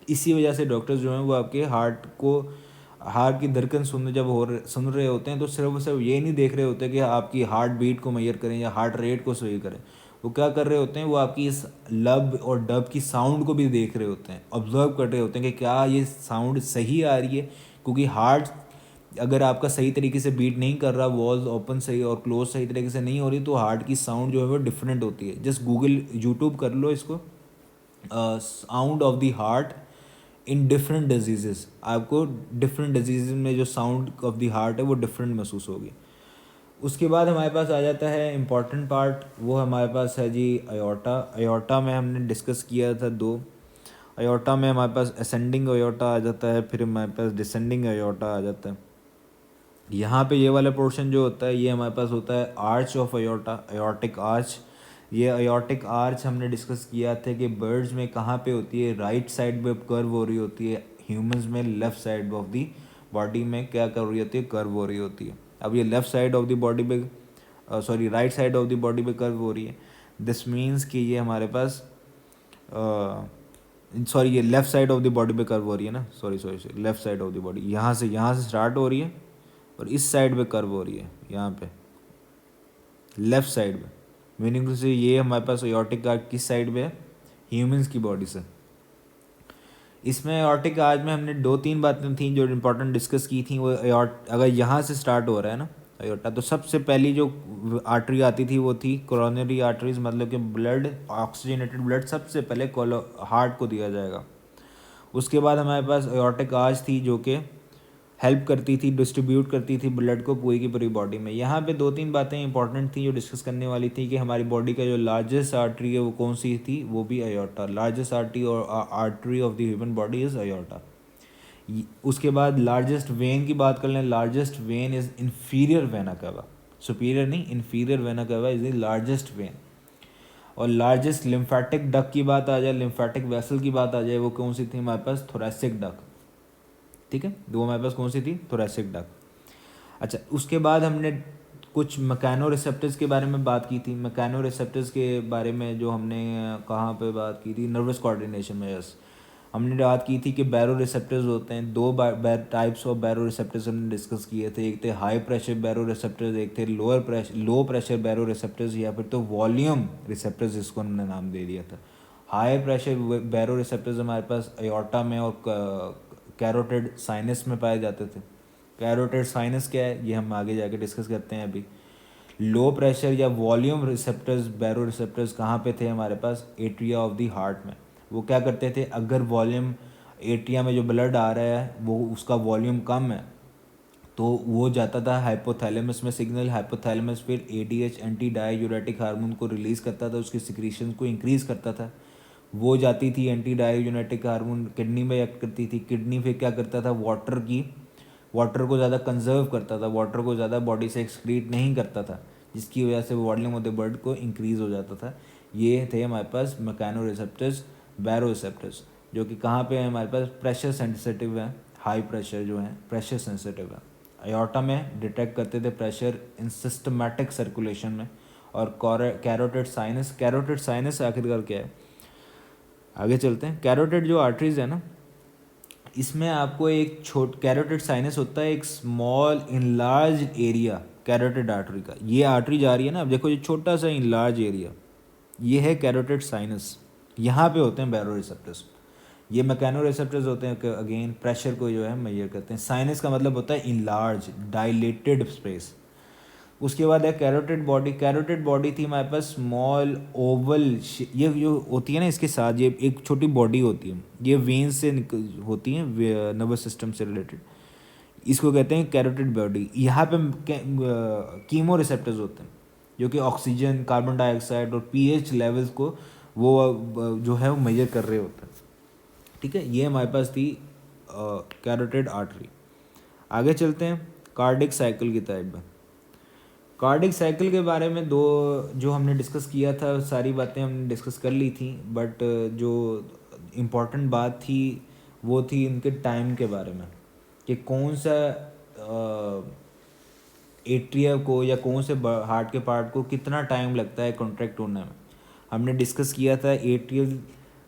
इसी वजह से डॉक्टर्स जो हैं वो आपके हार्ट की धड़कन सुन रहे होते हैं तो सिर्फ ये नहीं देख रहे होते कि आपकी हार्ट बीट को मेजर करें या हार्ट रेट को सही करें। वो क्या कर रहे होते हैं, वो आपकी इस लब और डब की साउंड को भी देख रहे होते हैं, ऑब्जर्व कर रहे होते हैं कि क्या ये साउंड सही आ रही है, क्योंकि हार्ट अगर आपका सही तरीके से बीट नहीं कर रहा, वॉल्स ओपन सही और क्लोज सही तरीके से नहीं हो रही, तो हार्ट की साउंड जो है वो डिफरेंट होती है। जस्ट गूगल यूट्यूब कर लो इसको, sound of the heart in different diseases, आपको डिफरेंट डिजीज में जो साउंड ऑफ द हार्ट है वो डिफरेंट महसूस होगी। उसके बाद हमारे पास आ जाता है इम्पॉर्टेंट पार्ट, वो हमारे पास है जी अयोर्टा। अयोर्टा में हमने डिस्कस किया था दो। अयोर्टा में हमारे पास असेंडिंग अयोर्टा आ जाता है, फिर हमारे पास डिसेंडिंग अयोर्टा आ जाता है। यहाँ पे ये वाला पोर्शन जो होता है ये हमारे पास होता है आर्च ऑफ अयोर्टा, अयोर्टिक आर्च। ये अयोर्टिक आर्च हमने डिस्कस किया था कि बर्ड्स में कहाँ पे होती है, राइट साइड में कर्व हो रही होती है, ह्यूमंस में left side of the body में क्या कर रही होती है, कर्व हो रही होती है। अब ये left side of the body पे right side of the body पे कर्व हो रही है, दिस मीन्स कि ये हमारे पास ये left side of the body पे कर्व हो रही है ना, sorry left side of the body, यहाँ से स्टार्ट हो रही है और इस साइड पे कर्व हो रही है, यहाँ पे लेफ़्ट साइड पे, मीनिंग टू से ये हमारे पास एयोर्टिक आर्च किस साइड पे है, ह्यूमंस की बॉडी से। इसमें एयोर्टिक आर्च में हमने दो तीन बातें थी जो इंपॉर्टेंट डिस्कस की थी। वो अगर यहाँ से स्टार्ट हो रहा है ना अयोर्टा, तो सबसे पहली जो आर्टरी आती थी वो थी कोरोनरी आर्टरीज, मतलब कि ब्लड, ऑक्सीजनेटेड ब्लड सबसे पहले हार्ट को दिया जाएगा। उसके बाद हमारे पास एयोर्टिक आर्च थी जो कि हेल्प करती थी, डिस्ट्रीब्यूट करती थी ब्लड को पूरी की पूरी बॉडी में। यहाँ पे दो तीन बातें इंपॉर्टेंट थी जो डिस्कस करने वाली थी कि हमारी बॉडी का जो लार्जेस्ट आर्टरी है वो कौन सी थी, वो भी अयोर्टा। लार्जेस्ट आर्टरी और artery of the human body is aorta. उसके बाद लार्जेस्ट वेन की बात कर लें, largest vein is inferior vena cava, superior नहीं, inferior vena cava is the largest vein. और लार्जेस्ट लिम्फेटिक डक की बात आ जाए, लिम्फेटिक वेसल की बात आ जाए, वो कौन सी थी हमारे पास, थोरेसिक डक। ठीक है, वो हमारे पास कौन सी थी, थोरेसिक डक। अच्छा, उसके बाद हमने कुछ मैकेनो रिसेप्टर्स के बारे में बात की थी। मैकेनो रिसेप्टर्स के बारे में जो हमने कहाँ पे बात की थी, नर्वस कोऑर्डिनेशन में। यस, हमने बात की थी कि बैरो रिसेप्टर्स होते हैं, दो टाइप्स ऑफ बैरो रिसेप्टर्स हमने डिस्कस किए थे। एक थे हाई प्रेशर बैरो रिसेप्टर्स, एक थे लो प्रेशर बैरो रिसेप्टर्स, या फिर तो वॉल्यूम रिसेप्टर्स जिसको हमने नाम दे दिया था। हाई प्रेशर बैरो रिसेप्टर्स हमारे पास अयोर्टा में और कैरोटिड साइनस में पाए जाते थे। कैरोटिड साइनस क्या है ये हम आगे जाके डिस्कस करते हैं। अभी लो प्रेशर या वॉल्यूम रिसेप्टर्स, बैरो रिसेप्टर्स कहाँ पे थे हमारे पास, एट्रिया ऑफ द हार्ट में। वो क्या करते थे, अगर वॉल्यूम एट्रिया में जो ब्लड आ रहा है वो उसका वॉल्यूम कम है तो वो जाता था हाइपोथैलेमस में सिग्नल, हाइपोथैलेमस फिर एडीएच एंटी डाययूरेटिक हार्मोन को रिलीज़ करता था, उसकी सिक्रीशन को इंक्रीज़ करता था। वो जाती थी एंटी डाययूरेटिक हार्मोन किडनी में एक्ट करती थी, किडनी फिर क्या करता था, वाटर को ज़्यादा कंजर्व करता था, वाटर को ज़्यादा बॉडी से एक्सक्रीट नहीं करता था, जिसकी वजह से वॉल्यूम ऑफ द ब्लड को इंक्रीज़ हो जाता था। ये थे हमारे पास मैकेनो रिसेप्टर्स, बैरो रिसेप्टर्स, जो कि कहाँ पे है हमारे पास, प्रेशर सेंसिटिव है, हाई प्रेशर जो है प्रेशर सेंसिटिव है। अयोर्टा में डिटेक्ट करते थे प्रेशर इन सिस्टमैटिक सर्कुलेशन में। और कैरोटिड साइनस आखिरकार क्या है, आगे चलते हैं। कैरोटिड जो आर्टरीज है ना, इसमें आपको एक कैरोटिड साइनस होता है, एक small enlarge area carotid artery का। ये आर्टरी जा रही है ना, अब देखो ये छोटा सा इनलार्ज एरिया, ये है कैरोटिड साइनस। यहाँ पे होते हैं बैरो रिसेप्टर्स, ये मैकेनो रिसेप्टर्स होते हैं अगेन प्रेशर को जो है मेजर करते हैं। साइनस का मतलब होता है इनलार्ज, डायलेटेड स्पेस। उसके बाद है कैरोटिड बॉडी। कैरोटिड बॉडी थी हमारे पास स्मॉल ओवल, ये जो होती है ना इसके साथ ये एक छोटी बॉडी होती है, ये वेन्स से होती है, नर्वस सिस्टम से रिलेटेड, इसको कहते हैं कैरोटिड बॉडी। यहाँ पे कीमो रिसेप्टर्स होते हैं जो कि ऑक्सीजन, कार्बन डाइऑक्साइड और पीएच लेवल्स को वो जो है वो मेजर कर रहे होते हैं। ठीक है, ये हमारे पास थी कैरोटिड आर्टरी। आगे चलते हैं कार्डिक साइकिल की तरफ में। कार्डिक साइकिल के बारे में दो जो हमने डिस्कस किया था, सारी बातें हमने डिस्कस कर ली थी, बट जो इम्पोर्टेंट बात थी वो थी इनके टाइम के बारे में, कि कौन सा एट्रिया को या कौन से हार्ट के पार्ट को कितना टाइम लगता है कॉन्ट्रैक्ट होने में। हमने डिस्कस किया था एट्रियल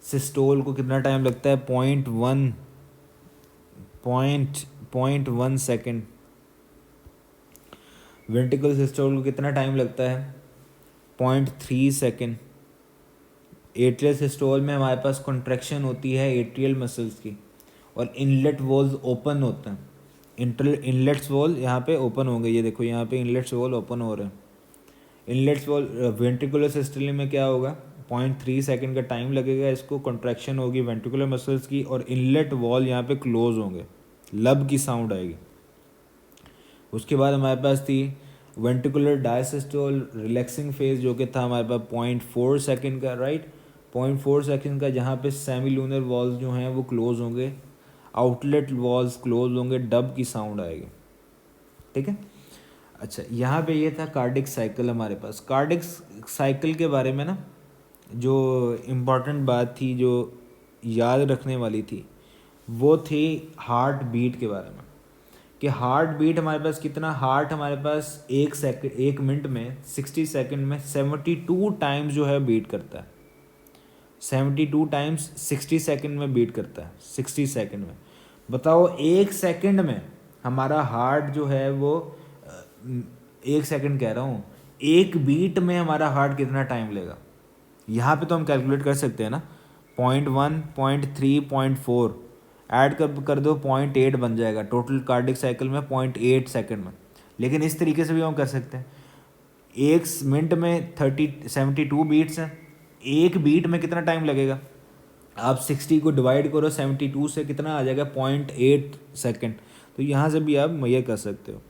सिस्टोल को कितना टाइम लगता है, 0.1 सेकेंड। वेंट्रिकल सिस्टोल को कितना टाइम लगता है, 0.3 सेकेंड। एट्रियल सिस्टोल में हमारे पास कॉन्ट्रैक्शन होती है एट्रियल मसल्स की, और इनलेट वॉल्स ओपन होते हैं। इनलेट्स वॉल यहाँ पे ओपन हो गई, ये देखो यहाँ पे इनलेट्स वॉल ओपन हो रहे हैं। इनलेट्स वॉल वेंट्रिकुलर सिस्टोल में क्या होगा, 0.3 सेकेंड का टाइम लगेगा, इसको कॉन्ट्रैक्शन होगी वेंट्रिकुलर मसल्स की, और इनलेट वॉल यहाँ पे क्लोज होंगे, लब की साउंड आएगी। उसके बाद हमारे पास थी वेंट्रिकुलर डायसिस्टोल रिलैक्सिंग फेज, जो कि था हमारे पास 0.4 सेकेंड का, राइट, 0.4 सेकेंड का, जहाँ पे सेमी लूनर वॉल्स जो हैं वो क्लोज होंगे, आउटलेट वॉल्स क्लोज होंगे, डब की साउंड आएगी, ठीक है। अच्छा, यहाँ पे ये था कार्डिक साइकिल हमारे पास। कार्डिक साइकिल के बारे में ना जो इम्पॉर्टेंट बात थी जो याद रखने वाली थी वो थी हार्ट बीट के बारे में, कि हार्ट बीट हमारे पास कितना, हार्ट हमारे पास 1 मिनट में 60 सेकंड में 72 टाइम्स जो है बीट करता है। 72 टाइम्स 60 सेकंड में बीट करता है, 60 सेकंड में। बताओ 1 सेकंड में हमारा हार्ट जो है वो 1 सेकंड कह रहा हूँ, 1 बीट में हमारा हार्ट कितना टाइम लेगा। यहाँ पे तो हम कैलकुलेट कर सकते हैं ना, 0.1, 0.3, 0.4 ऐड कर दो, 0.8 बन जाएगा टोटल कार्डिक साइकिल में 0.8 सेकंड में। लेकिन इस तरीके से भी हम कर सकते हैं, 1 मिनट में 72 बीट्स हैं, 1 बीट में कितना टाइम लगेगा, आप 60 को डिवाइड करो 72 से, कितना आ जाएगा, 0.8 सेकंड। तो यहाँ से भी आप ये कर सकते हो।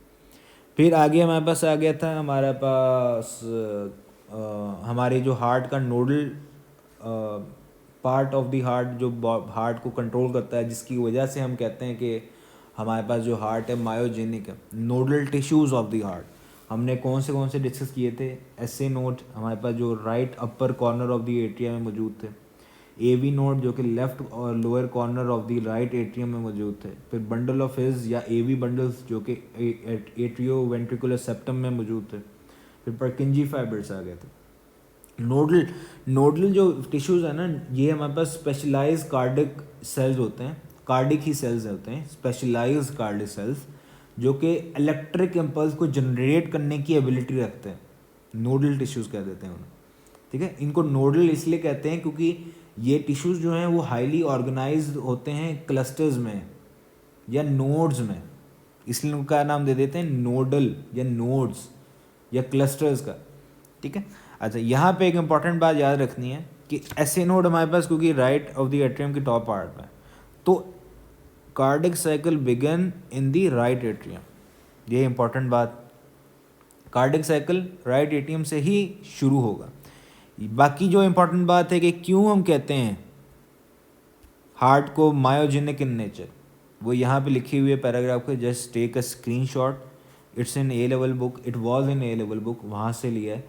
फिर आगे हमारे पास आ गया था, हमारे पास हमारे जो हार्ट का nodal part of the heart जो हार्ट को कंट्रोल करता है, जिसकी वजह से हम कहते हैं कि हमारे पास जो हार्ट है मायोजेनिक है। Nodal tissues of the heart हमने कौन से डिस्कस किए थे, एसए नोड हमारे पास जो right upper corner of the atrium में मौजूद थे, एवी नोड जो कि लेफ्ट और lower corner of the right atrium में मौजूद थे, फिर बंडल ऑफ हिज या एवी बंडल्स जो कि एट्रियो वेंट्रिकुलर सेप्टम में मौजूद थे, फिर परकिंजी फाइबर्स आ गए थे। नोडल जो टिश्यूज़ है ना, ये हमारे पास स्पेशलाइज कार्डिक सेल्स होते हैं, कार्डिक ही सेल्स होते हैं, स्पेशलाइज कार्डिक सेल्स, जो कि इलेक्ट्रिक इम्पल्स को जनरेट करने की एबिलिटी रखते हैं। नोडल टिश्यूज़ कह देते हैं उन्हें, ठीक है। इनको नोडल इसलिए कहते हैं क्योंकि ये टिश्यूज़ जो हैं वो हाईली ऑर्गेनाइज्ड होते हैं क्लस्टर्स में या नोड्स में, इसलिए उनका नाम दे देते हैं नोडल या नोड्स या क्लस्टर्स का, ठीक है। अच्छा, यहाँ पे एक इम्पॉर्टेंट बात याद रखनी है कि ऐसे नोड हमारे पास क्योंकि राइट ऑफ द एट्रियम के टॉप पार्ट में, तो cardiac cycle begin in the right atrium, ये इंपॉर्टेंट बात, कार्डिक साइकिल राइट एट्रियम से ही शुरू होगा। बाकी जो इम्पॉर्टेंट बात है कि क्यों हम कहते हैं हार्ट को मायोजेनिक इन नेचर, वो यहाँ पे लिखी हुई है पैराग्राफ के, just take a screenshot, it's in A level book, it was in A level book, वहाँ से लिया है।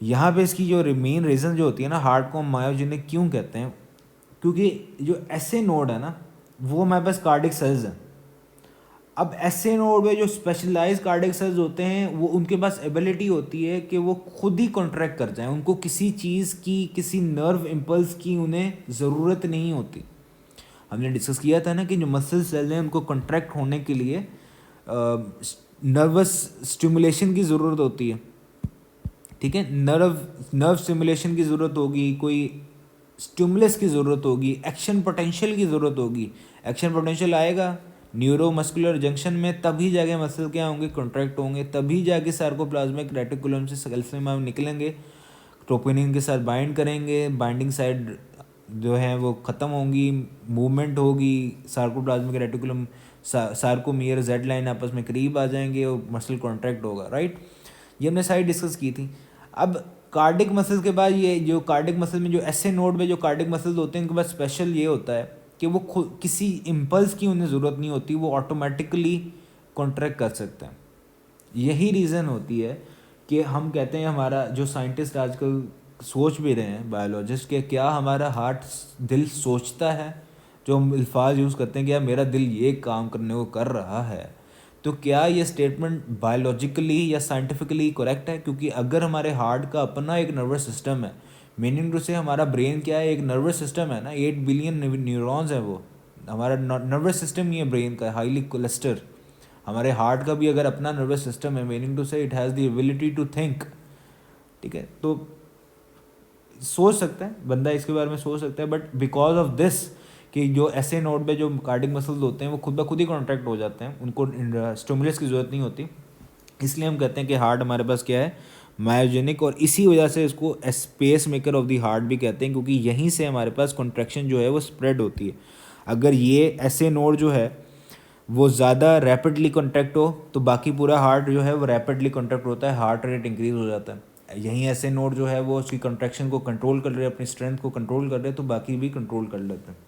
यहाँ पे इसकी जो मेन रीज़न जो होती है ना, हार्ट को मायोजेनिक क्यों कहते हैं, क्योंकि जो ऐसे नोड है ना वो हमारे पास कार्डिक सेल्स हैं। अब ऐसे नोड में जो स्पेशलाइज कार्डिक सेल्स होते हैं वो उनके पास एबिलिटी होती है कि वो खुद ही कॉन्ट्रैक्ट कर जाएं, उनको किसी चीज़ की, किसी नर्व इम्पल्स की उन्हें ज़रूरत नहीं होती। हमने डिस्कस किया था ना कि जो मसल सेल हैं उनको कॉन्ट्रैक्ट होने के लिए नर्वस स्टिमुलेशन की ज़रूरत होती है, ठीक है। नर्व स्टिमुलेशन की ज़रूरत होगी, कोई स्टिमुलस की ज़रूरत होगी, एक्शन पोटेंशियल की ज़रूरत होगी। एक्शन पोटेंशियल आएगा न्यूरो मस्कुलर जंक्शन में, तभी जाके मसल क्या होंगे, कॉन्ट्रैक्ट होंगे, तभी जाके सार्कोप्लाज्मिक रेटिकुलम से कैल्शियम आयन निकलेंगे, ट्रोपोनिन के साथ बाइंड करेंगे, बाइंडिंग साइड जो है वो ख़त्म होंगी, मूवमेंट होगी, sarcoplasmic reticulum sarcomere Z line आपस में करीब आ जाएंगे और मसल कॉन्ट्रैक्ट होगा, राइट। ये हमने साइड डिस्कस की थी। अब कार्डिक मसल्स के बाद ये जो कार्डिक मसल में जो ऐसे नोड में जो कार्डिक मसल्स होते हैं उनके पास स्पेशल ये होता है कि वो खुद किसी इम्पल्स की उन्हें ज़रूरत नहीं होती, वो ऑटोमेटिकली कॉन्ट्रैक्ट कर सकते हैं। यही रीज़न होती है कि हम कहते हैं हमारा जो साइंटिस्ट आजकल सोच भी रहे हैं बायोलॉजिस्ट के, क्या हमारा हार्ट दिल सोचता है? जो हम अल्फाज यूज़ करते हैं कि यार मेरा दिल ये काम करने को कर रहा है, तो क्या ये स्टेटमेंट बायोलॉजिकली या साइंटिफिकली करेक्ट है? क्योंकि अगर हमारे हार्ट का अपना एक नर्वस सिस्टम है, मीनिंग टू से हमारा ब्रेन क्या है, एक नर्वस सिस्टम है ना, 8 बिलियन न्यूरॉन्स हैं वो, हमारा नर्वस सिस्टम ही है ब्रेन का, हाईली क्लस्टर। हमारे हार्ट का भी अगर अपना नर्वस सिस्टम है, meaning to say it has the ability to think, ठीक है? तो सोच सकता है बंदा, इसके बारे में सोच सकता है, बट बिकॉज ऑफ दिस कि जो ऐसे नोड पे जो कार्डिक मसल्स होते हैं वो खुद ब खुद ही कॉन्ट्रैक्ट हो जाते हैं, उनको स्टिमुलस की ज़रूरत नहीं होती, इसलिए हम कहते हैं कि हार्ट हमारे पास क्या है, मायोजेनिक, और इसी वजह से इसको space maker of the heart भी कहते हैं, क्योंकि यहीं से हमारे पास कॉन्ट्रैक्शन जो है वो स्प्रेड होती है। अगर ये ऐसे नोड जो है वो ज़्यादा रैपिडली कॉन्ट्रैक्ट हो तो बाकी पूरा हार्ट जो है वो रैपिडली कॉन्ट्रैक्ट होता है, हार्ट रेट इंक्रीज हो जाता है। यहीं ऐसे नोड जो है वो उसकी कॉन्ट्रैक्शन को कंट्रोल कर रहे हैं, अपनी स्ट्रेंथ को कंट्रोल कर रहे हैं, तो बाकी भी कंट्रोल कर लेते हैं।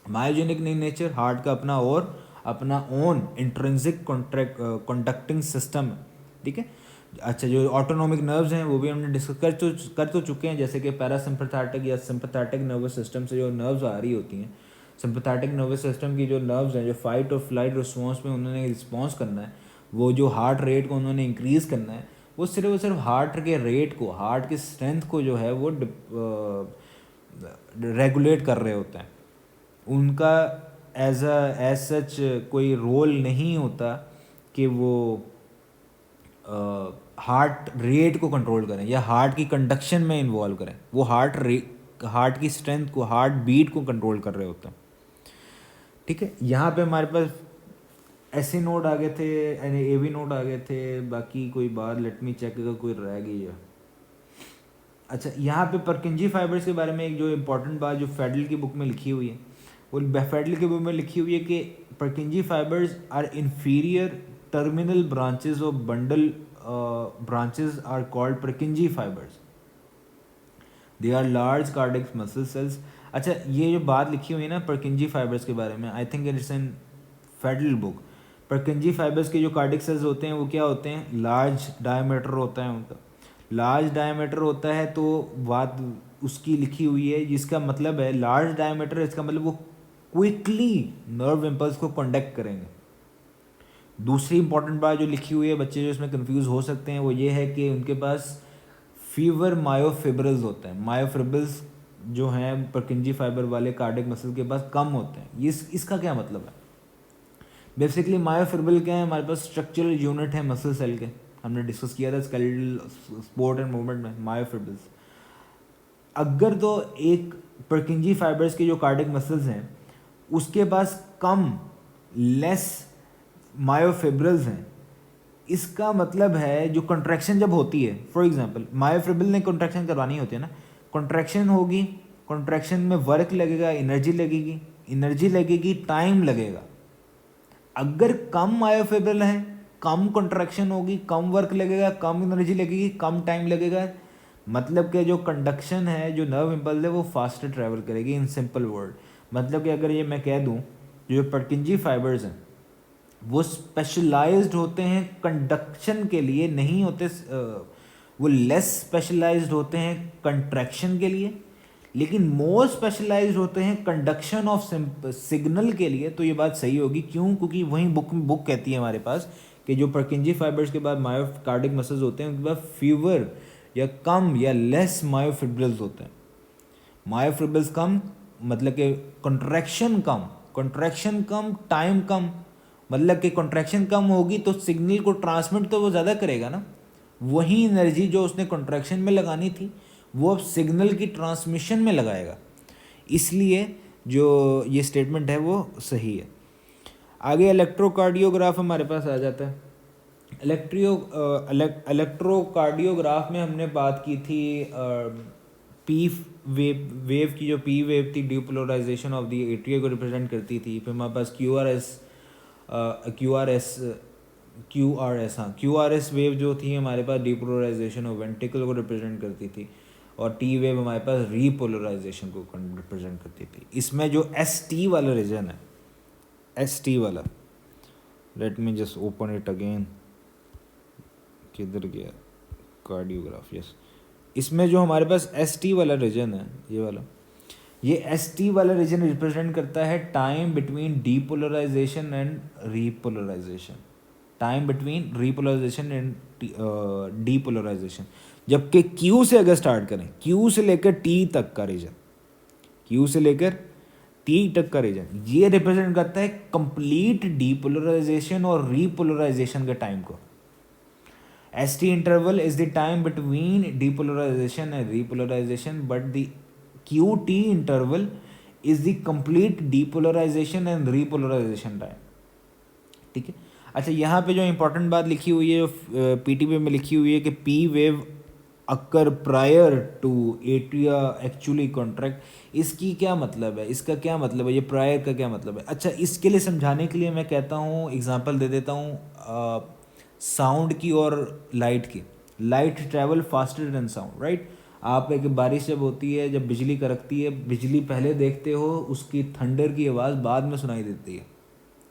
मायोजेनिक नहीं नेचर, हार्ट का अपना और अपना ओन इंट्रिंसिक कंडक्टिंग सिस्टम है, ठीक है? अच्छा, जो ऑटोनोमिक नर्व्स हैं वो भी हमने डिस्कस कर तो चुके हैं, जैसे कि पैरासिम्पैथेटिक या सिंपैथेटिक नर्वस सिस्टम से जो नर्व्स आ रही होती हैं, सिंपैथेटिक नर्वस सिस्टम की जो नर्व्स हैं, जो फाइट और फ्लाइट रिस्पॉन्स में उन्होंने रिस्पॉन्स करना है, वो जो हार्ट रेट को उन्होंने इंक्रीज़ करना है, वो सिर्फ हार्ट के रेट को, हार्ट की स्ट्रेंथ को जो है वो रेगुलेट कर रहे होते हैं। उनका एज सच कोई रोल नहीं होता कि वो हार्ट रेट को कंट्रोल करें या हार्ट की कंडक्शन में इन्वॉल्व करें, वो हार्ट की स्ट्रेंथ को, हार्ट बीट को कंट्रोल कर रहे होते हैं, ठीक है? यहाँ पे हमारे पास ऐसे नोड आ गए थे, ए बी नोड आ गए थे, बाकी कोई बात लेट मी चेक अगर कोई रह गई है। अच्छा, यहाँ पे परकिंजी फाइबर्स के बारे में एक जो इम्पोर्टेंट बात जो फेडल की बुक में लिखी हुई है, वो फेडल की बुक में लिखी हुई है कि Purkinje fibres are inferior terminal branches of bundle branches are called Purkinje fibres, they are large cardiac muscle cells. अच्छा, ये जो बात लिखी हुई है ना परकिंजी फाइबर्स के बारे में, I think it's in federal book. परकिंजी fibres के जो कार्डिक सेल्स होते हैं वो क्या होते हैं, लार्ज डायमीटर होता है उनका, लार्ज डायमीटर होता है, तो बात उसकी लिखी हुई है, जिसका मतलब है लार्ज डायमीटर, इसका मतलब वो क्विकली नर्व इम्पल्स को कंडक्ट करेंगे। दूसरी इंपॉर्टेंट बात जो लिखी हुई है, बच्चे जो इसमें कंफ्यूज हो सकते हैं, वो ये है कि उनके पास फीवर मायोफिब्रिल्स होते हैं। मायोफिब्रिल्स जो हैं परकिंजी फाइबर वाले कार्डिक मसल के पास कम होते हैं। ये इसका क्या मतलब है? बेसिकली मायोफिब्रिल क्या है, हमारे पास स्ट्रक्चरल यूनिट है मसल सेल के, हमने डिस्कस किया था स्केलेटल स्पोर्ट एंड मूवमेंट में, मायोफिब्रिल्स। अगर तो एक परकिंजी फाइबर्स के जो कार्डिक मसल्स हैं उसके पास कम लेस मायोफिब्रिल्स हैं, इसका मतलब है जो कंट्रैक्शन जब होती है, फॉर एग्जांपल मायोफिब्रिल ने कंट्रैक्शन करवानी होती है ना, कंट्रैक्शन होगी, कंट्रैक्शन में वर्क लगेगा, एनर्जी लगेगी, टाइम लगेगा। अगर कम मायोफिब्रिल है, कम कंट्रैक्शन होगी, कम वर्क लगेगा, कम एनर्जी लगेगी, कम टाइम लगेगा, मतलब कि जो कंडक्शन है, जो नर्व इम्पल्स है, वो फास्टर ट्रैवल करेगी। इन सिंपल वर्ड मतलब कि अगर ये मैं कह दूं, जो परकिंजी फाइबर्स हैं वो स्पेशलाइज्ड होते हैं कंडक्शन के लिए, नहीं होते, वो लेस स्पेशलाइज्ड होते हैं कंट्रैक्शन के लिए, लेकिन मोर स्पेशलाइज्ड होते हैं कंडक्शन ऑफ सिग्नल के लिए। तो ये बात सही होगी, क्यों? क्योंकि वही बुक कहती है हमारे पास कि जो परकिंजी फाइबर्स के बाद मायोकार्डिक मसल्स होते हैं उनके पास फीवर या कम या लेस मायोफिब्रिल्स होते हैं। मायोफिब्रिल्स कम मतलब कि कंट्रैक्शन कम, टाइम कम, मतलब कि कंट्रैक्शन कम होगी तो सिग्नल को ट्रांसमिट तो वो ज़्यादा करेगा ना, वही एनर्जी जो उसने कंट्रैक्शन में लगानी थी वो अब सिग्नल की ट्रांसमिशन में लगाएगा। इसलिए जो ये स्टेटमेंट है वो सही है। आगे इलेक्ट्रोकार्डियोग्राफ हमारे पास आ जाता है। इलेक्ट्रोकार्डियोग्राफ में हमने बात की थी पी वेव की, जो पी वेव थी डिपोलराइजेशन ऑफ द एट्रिया को रिप्रेजेंट करती थी। फिर हमारे पास क्यू आर एस वेव जो थी हमारे पास डिपोलराइजेशन ऑफ वेंट्रिकल को रिप्रेजेंट करती थी, और टी वेव हमारे पास रीपोलराइजेशन को रिप्रेजेंट करती थी। इसमें जो एस टी वाला रीजन है, एस टी वाला, let me just open it again. किधर गया, कार्डियोग्राफ, यस। इसमें जो हमारे पास एस टी वाला रीजन है, ये वाला, ये एस टी वाला रीजन रिप्रेजेंट करता है time between depolarisation and repolarisation, time between repolarisation and depolarisation. जबकि क्यू से अगर स्टार्ट करें, क्यू से लेकर टी तक का रीजन, क्यू से लेकर टी तक का रीजन, ये रिप्रेजेंट करता है कंप्लीट डीपोलराइजेशन और रीपोलराइजेशन के टाइम को। S T interval is the time between depolarisation and repolarisation, but the Q T interval is the complete depolarisation and repolarisation time. ठीक है। अच्छा, यहाँ पे जो इंपॉर्टेंट बात लिखी हुई है, जो पीटीपी में लिखी हुई है कि P wave occur prior to atria actually contract, इसकी क्या मतलब है, इसका क्या मतलब है, ये प्रायर का क्या मतलब है? अच्छा, इसके लिए समझाने के लिए मैं कहता हूँ, एग्जांपल दे देता हूँ साउंड की और लाइट की। Light travel faster than sound, right. आप एक बारिश जब होती है, जब बिजली कड़कती है, बिजली पहले देखते हो, उसकी थंडर की आवाज़ बाद में सुनाई देती है।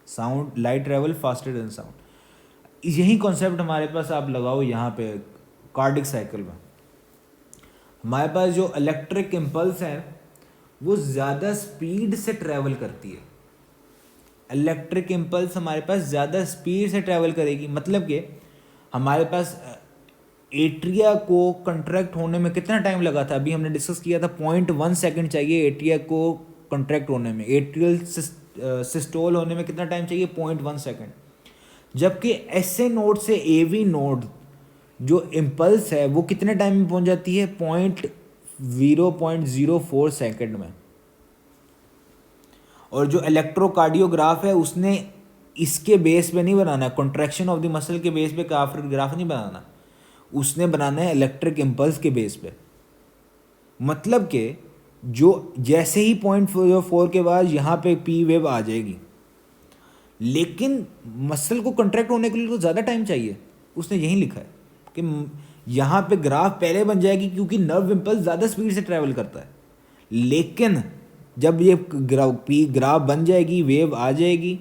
Sound, light travel faster than sound. यही कॉन्सेप्ट हमारे पास आप लगाओ यहाँ पे कार्डिक साइकिल में। हमारे पास जो इलेक्ट्रिक इम्पल्स है वो ज़्यादा स्पीड से ट्रैवल करती है। इलेक्ट्रिक इम्पल्स हमारे पास ज़्यादा स्पीड से ट्रैवल करेगी, मतलब कि हमारे पास एट्रिया को कंट्रैक्ट होने में कितना टाइम लगा था, अभी हमने डिस्कस किया था 0.1 सेकेंड चाहिए एट्रिया को कंट्रैक्ट होने में। एट्रियल सिस्टोल होने में कितना टाइम चाहिए, 0.1 सेकेंड। जबकि एस ए नोड से ए वी नोड जो इम्पल्स है वो कितने टाइम में पहुंच जाती है, 0.04 सेकेंड में। और जो इलेक्ट्रोकार्डियोग्राफ है उसने इसके बेस पे नहीं बनाना, कॉन्ट्रैक्शन ऑफ द मसल के बेस पे ग्राफ नहीं बनाना, उसने बनाना है इलेक्ट्रिक इम्पल्स के बेस पे। मतलब कि जो जैसे ही 0.4 के बाद यहाँ पे पी वेव आ जाएगी, लेकिन मसल को कंट्रैक्ट होने के लिए तो ज़्यादा टाइम चाहिए। उसने यही लिखा है कि यहाँ पे ग्राफ पहले बन जाएगी क्योंकि नर्व इम्पल्स ज़्यादा स्पीड से ट्रैवल करता है, लेकिन जब ये ग्राफ बन जाएगी, वेव आ जाएगी,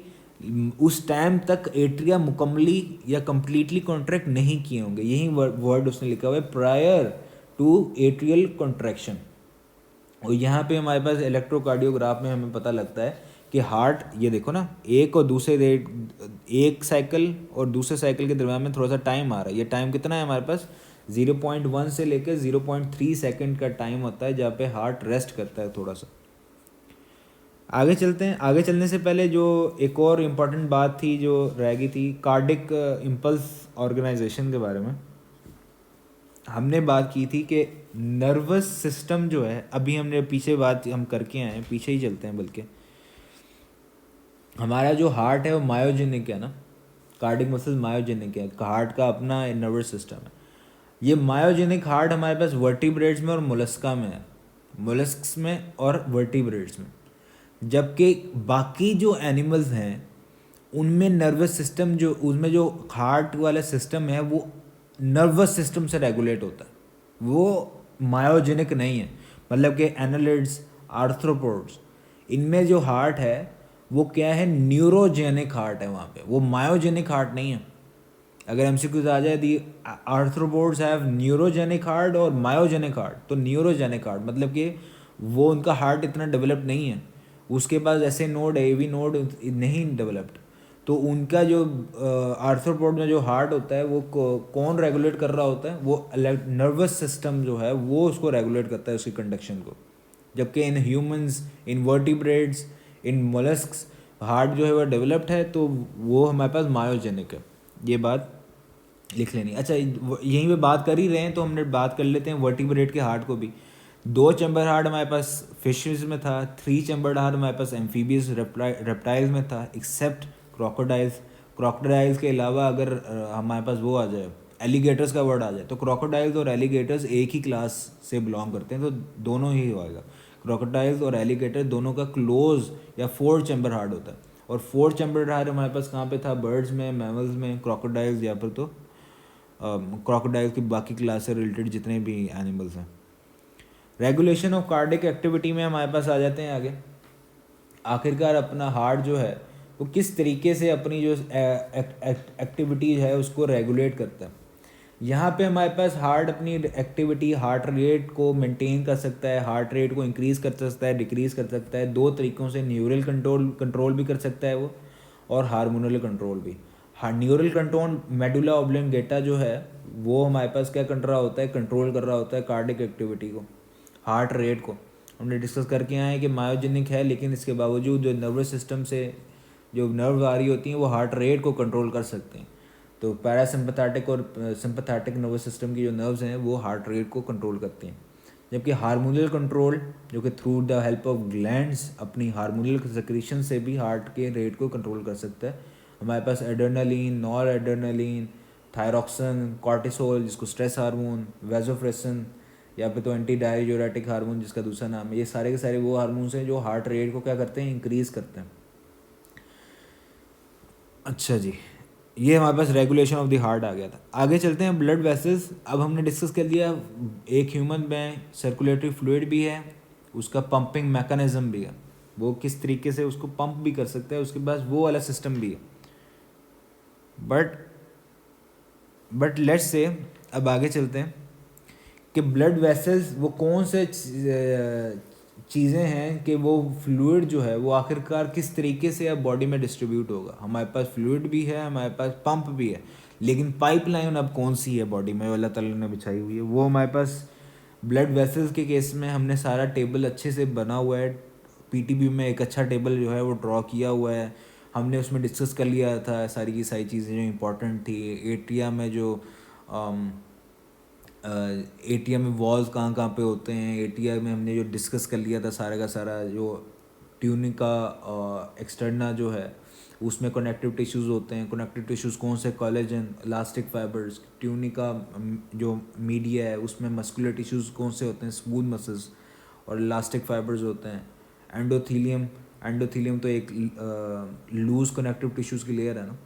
उस टाइम तक एट्रिया मुकम्मली या कंप्लीटली कॉन्ट्रैक्ट नहीं किए होंगे। यही वर्ड उसने लिखा हुआ है, प्रायर टू एट्रियल कॉन्ट्रैक्शन। और यहाँ पे हमारे पास इलेक्ट्रोकार्डियोग्राफ में हमें पता लगता है कि हार्ट, ये देखो ना, एक साइकिल और दूसरे साइकिल के दरम्यान में थोड़ा सा टाइम आ रहा है। ये टाइम कितना है हमारे पास, 0.1 से लेकर 0.3 सेकेंड का टाइम होता है जहाँ पे हार्ट रेस्ट करता है थोड़ा सा। आगे चलते हैं। आगे चलने से पहले जो एक और इम्पॉर्टेंट बात थी जो रह गई थी, कार्डिक इम्पल्स ऑर्गेनाइजेशन के बारे में हमने बात की थी कि नर्वस सिस्टम जो है, अभी हमने पीछे बात हम करके आए हैं, पीछे ही चलते हैं, बल्कि हमारा जो हार्ट है वो मायोजेनिक है ना, कार्डिक मसल्स मायोजेनिक है, हार्ट का अपना नर्वस सिस्टम है। ये मायोजेनिक हार्ट हमारे पास वर्टिब्रेट्स में और मोलस्का में है, मोलस्क्स में और वर्टिब्रेट्स में। जबकि बाकी जो एनिमल्स हैं उनमें नर्वस सिस्टम, जो उसमें जो हार्ट वाला सिस्टम है वो नर्वस सिस्टम से रेगुलेट होता है, वो मायोजेनिक नहीं है। मतलब कि एनालिड्स, आर्थ्रोपोड्स, इनमें जो हार्ट है वो क्या है, न्यूरोजेनिक हार्ट है वहाँ पे, वो मायोजेनिक हार्ट नहीं है। अगर एमसीक्यूज आ जाए दी आर्थ्रोपोड्स हैव न्यूरोजेनिक हार्ट और मायोजेनिक हार्ट, तो न्यूरोजेनिक हार्ट मतलब कि वो उनका हार्ट इतना डेवलप नहीं है, उसके पास ऐसे नोड, एवी नोड नहीं डेवलप्ड। तो उनका जो आर्थ्रोपोड में जो हार्ट होता है वो कौन रेगुलेट कर रहा होता है, वो नर्वस सिस्टम जो है वो उसको रेगुलेट करता है, उसकी कंडक्शन को। जबकि in humans, in vertebrates, in molluscs heart जो है वो डेवलप्ड है, तो वो हमारे पास मायोजेनिक है। ये बात लिख लेनी। अच्छा, यहीं पे बात कर ही रहे हैं तो हमने बात कर लेते हैं वर्टिब्रेट के हार्ट को भी। 2 चैम्बर हार्ट हमारे पास फिशेस में था, 3 चैम्बर हार्ट हमारे पास एम्फीबियस रेप्टाइल्स में था, एक्सेप्ट क्रोकोडाइल्स। क्रोकोडाइल्स के अलावा अगर हमारे पास वो आ जाए, एलिगेटर्स का वर्ड आ जाए, तो क्रोकोडाइल्स और एलिगेटर्स एक ही क्लास से बिलोंग करते हैं, तो दोनों ही होगा। क्रोकोडाइल्स और एलिगेटर दोनों का क्लोज या 4 चैम्बर हार्ट होता है। और 4 चैम्बर हार्ट हमारे पास कहाँ पे था, बर्ड्स में, मैमल्स में, क्रोकोडाइल्स, या फिर तो क्रोकोडाइल्स की बाकी क्लास से रिलेटेड जितने भी एनिमल्स हैं। रेगुलेशन ऑफ कार्डिक एक्टिविटी में हमारे पास आ जाते हैं आगे। आखिरकार अपना हार्ट जो है वो किस तरीके से अपनी जो एक्टिविटीज़ है उसको रेगुलेट करता है। यहाँ पे हमारे पास हार्ट अपनी एक्टिविटी, हार्ट रेट को मेंटेन कर सकता है, हार्ट रेट को इंक्रीज़ कर सकता है, डिक्रीज़ कर सकता है, दो तरीक़ों से। न्यूरल कंट्रोल भी कर सकता है वो, और हार्मोनल कंट्रोल भी। न्यूरल कंट्रोल मेडुला ऑब्लोंगेटा जो है वो हमारे पास क्या कर रहा होता है, कंट्रोल कर रहा होता है कार्डिक एक्टिविटी को, हार्ट रेट को। हमने डिस्कस करके आए हैं कि मायोजेनिक है, लेकिन इसके बावजूद जो नर्वस सिस्टम से जो नर्व आ रही होती हैं वो हार्ट रेट को कंट्रोल कर सकते हैं। तो पैरासिम्पथेटिक और सिंपथेटिक नर्वस सिस्टम की जो नर्व्स हैं वो हार्ट रेट को कंट्रोल करते हैं। जबकि हार्मोनल कंट्रोल जो कि through the help of glands अपनी हार्मोनल सेक्रेशन से भी हार्ट के रेट को कंट्रोल कर सकता है। हमारे पास adrenaline, nor adrenaline, thyroxine, cortisol जिसको स्ट्रेस हार्मोन, वैसोप्रेसिन या फिर तो एंटी डाययूरेटिक हार्मोन जिसका दूसरा नाम है, ये सारे के सारे वो हार्मोन्स हैं जो हार्ट रेट को क्या करते हैं, इंक्रीज़ करते हैं। अच्छा जी, ये हमारे पास रेगुलेशन ऑफ द हार्ट आ गया था। आगे चलते हैं ब्लड वेसल्स। अब हमने डिस्कस कर लिया एक ह्यूमन में सर्कुलेटरी फ्लूइड भी है, उसका पंपिंग मैकेनिज्म भी है, वो किस तरीके से उसको पंप भी कर सकता है, उसके पास वो वाला सिस्टम भी है। बट लेट्स से अब आगे चलते हैं कि ब्लड वेसल्स वो कौन से चीज़ें हैं कि वो फ्लूइड जो है वो आखिरकार किस तरीके से अब बॉडी में डिस्ट्रीब्यूट होगा। हमारे पास फ्लूइड भी है, हमारे पास पंप भी है, लेकिन पाइपलाइन अब कौन सी है बॉडी में अल्लाह ताला ने बिछाई हुई है, वो हमारे पास ब्लड वेसल्स के केस में हमने सारा टेबल अच्छे से बना हुआ है। पीटीबी में एक अच्छा टेबल जो है वो ड्रॉ किया हुआ है, हमने उसमें डिस्कस कर लिया था सारी की सारी चीज़ें जो इम्पोर्टेंट थी। एट्रिया में जो एटीएम में वॉल्स कहाँ कहाँ पे होते हैं, एटीएम में हमने जो डिस्कस कर लिया था सारा का सारा, जो ट्यूनिका एक्सटर्ना जो है उसमें कनेक्टिव टिश्यूज़ होते हैं। कनेक्टिव टिश्यूज़ कौन से, कोलेजन, इलास्टिक फाइबर्स। ट्यूनिका जो मीडिया है उसमें मस्कुलर टिश्यूज़ कौन से होते हैं, स्मूथ मसल्स और इलास्टिक फाइबर्स होते हैं। एंडोथीलियम तो एक लूज कनेक्टिव टिश्यूज़ की लेयर है ना।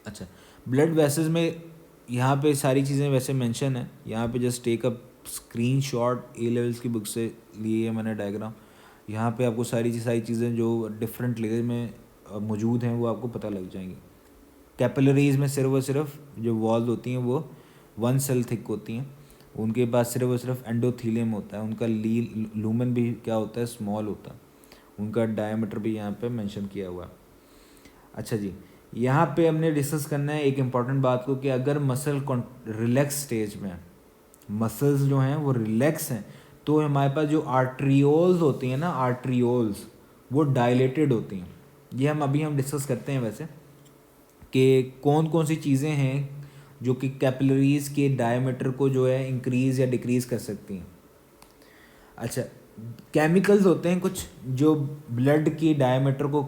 अच्छा, ब्लड वेसल्स में यहाँ पे सारी चीज़ें वैसे मेंशन है, यहाँ पे just take a screenshot, A levels की बुक से लिए है मैंने डायग्राम। यहाँ पे आपको सारी चीज़ें जो डिफरेंट लेयर में मौजूद हैं वो आपको पता लग जाएंगी। कैपिलरीज में सिर्फ और सिर्फ जो वॉल्स होती हैं वो 1 सेल थिक होती हैं, उनके पास सिर्फ और सिर्फ एंडोथीलियम होता है, उनका लूमेन भी क्या होता है, स्मॉल होता है, उनका डायमीटर भी यहाँ पे मेंशन किया हुआ है। अच्छा जी, यहाँ पे हमने डिस्कस करना है एक इम्पॉर्टेंट बात को कि अगर मसल रिलैक्स स्टेज में, मसल्स जो हैं वो रिलैक्स हैं, तो हमारे पास जो आर्ट्रियोल्स होती हैं ना, आर्ट्रियोल्स वो डायलेटेड होती हैं। ये हम डिस्कस करते हैं वैसे कि कौन कौन सी चीज़ें हैं जो कि कैपिलरीज के डायमीटर को जो है इंक्रीज़ या डिक्रीज़ कर सकती हैं। अच्छा, केमिकल्स होते हैं कुछ जो ब्लड की डायमीटर को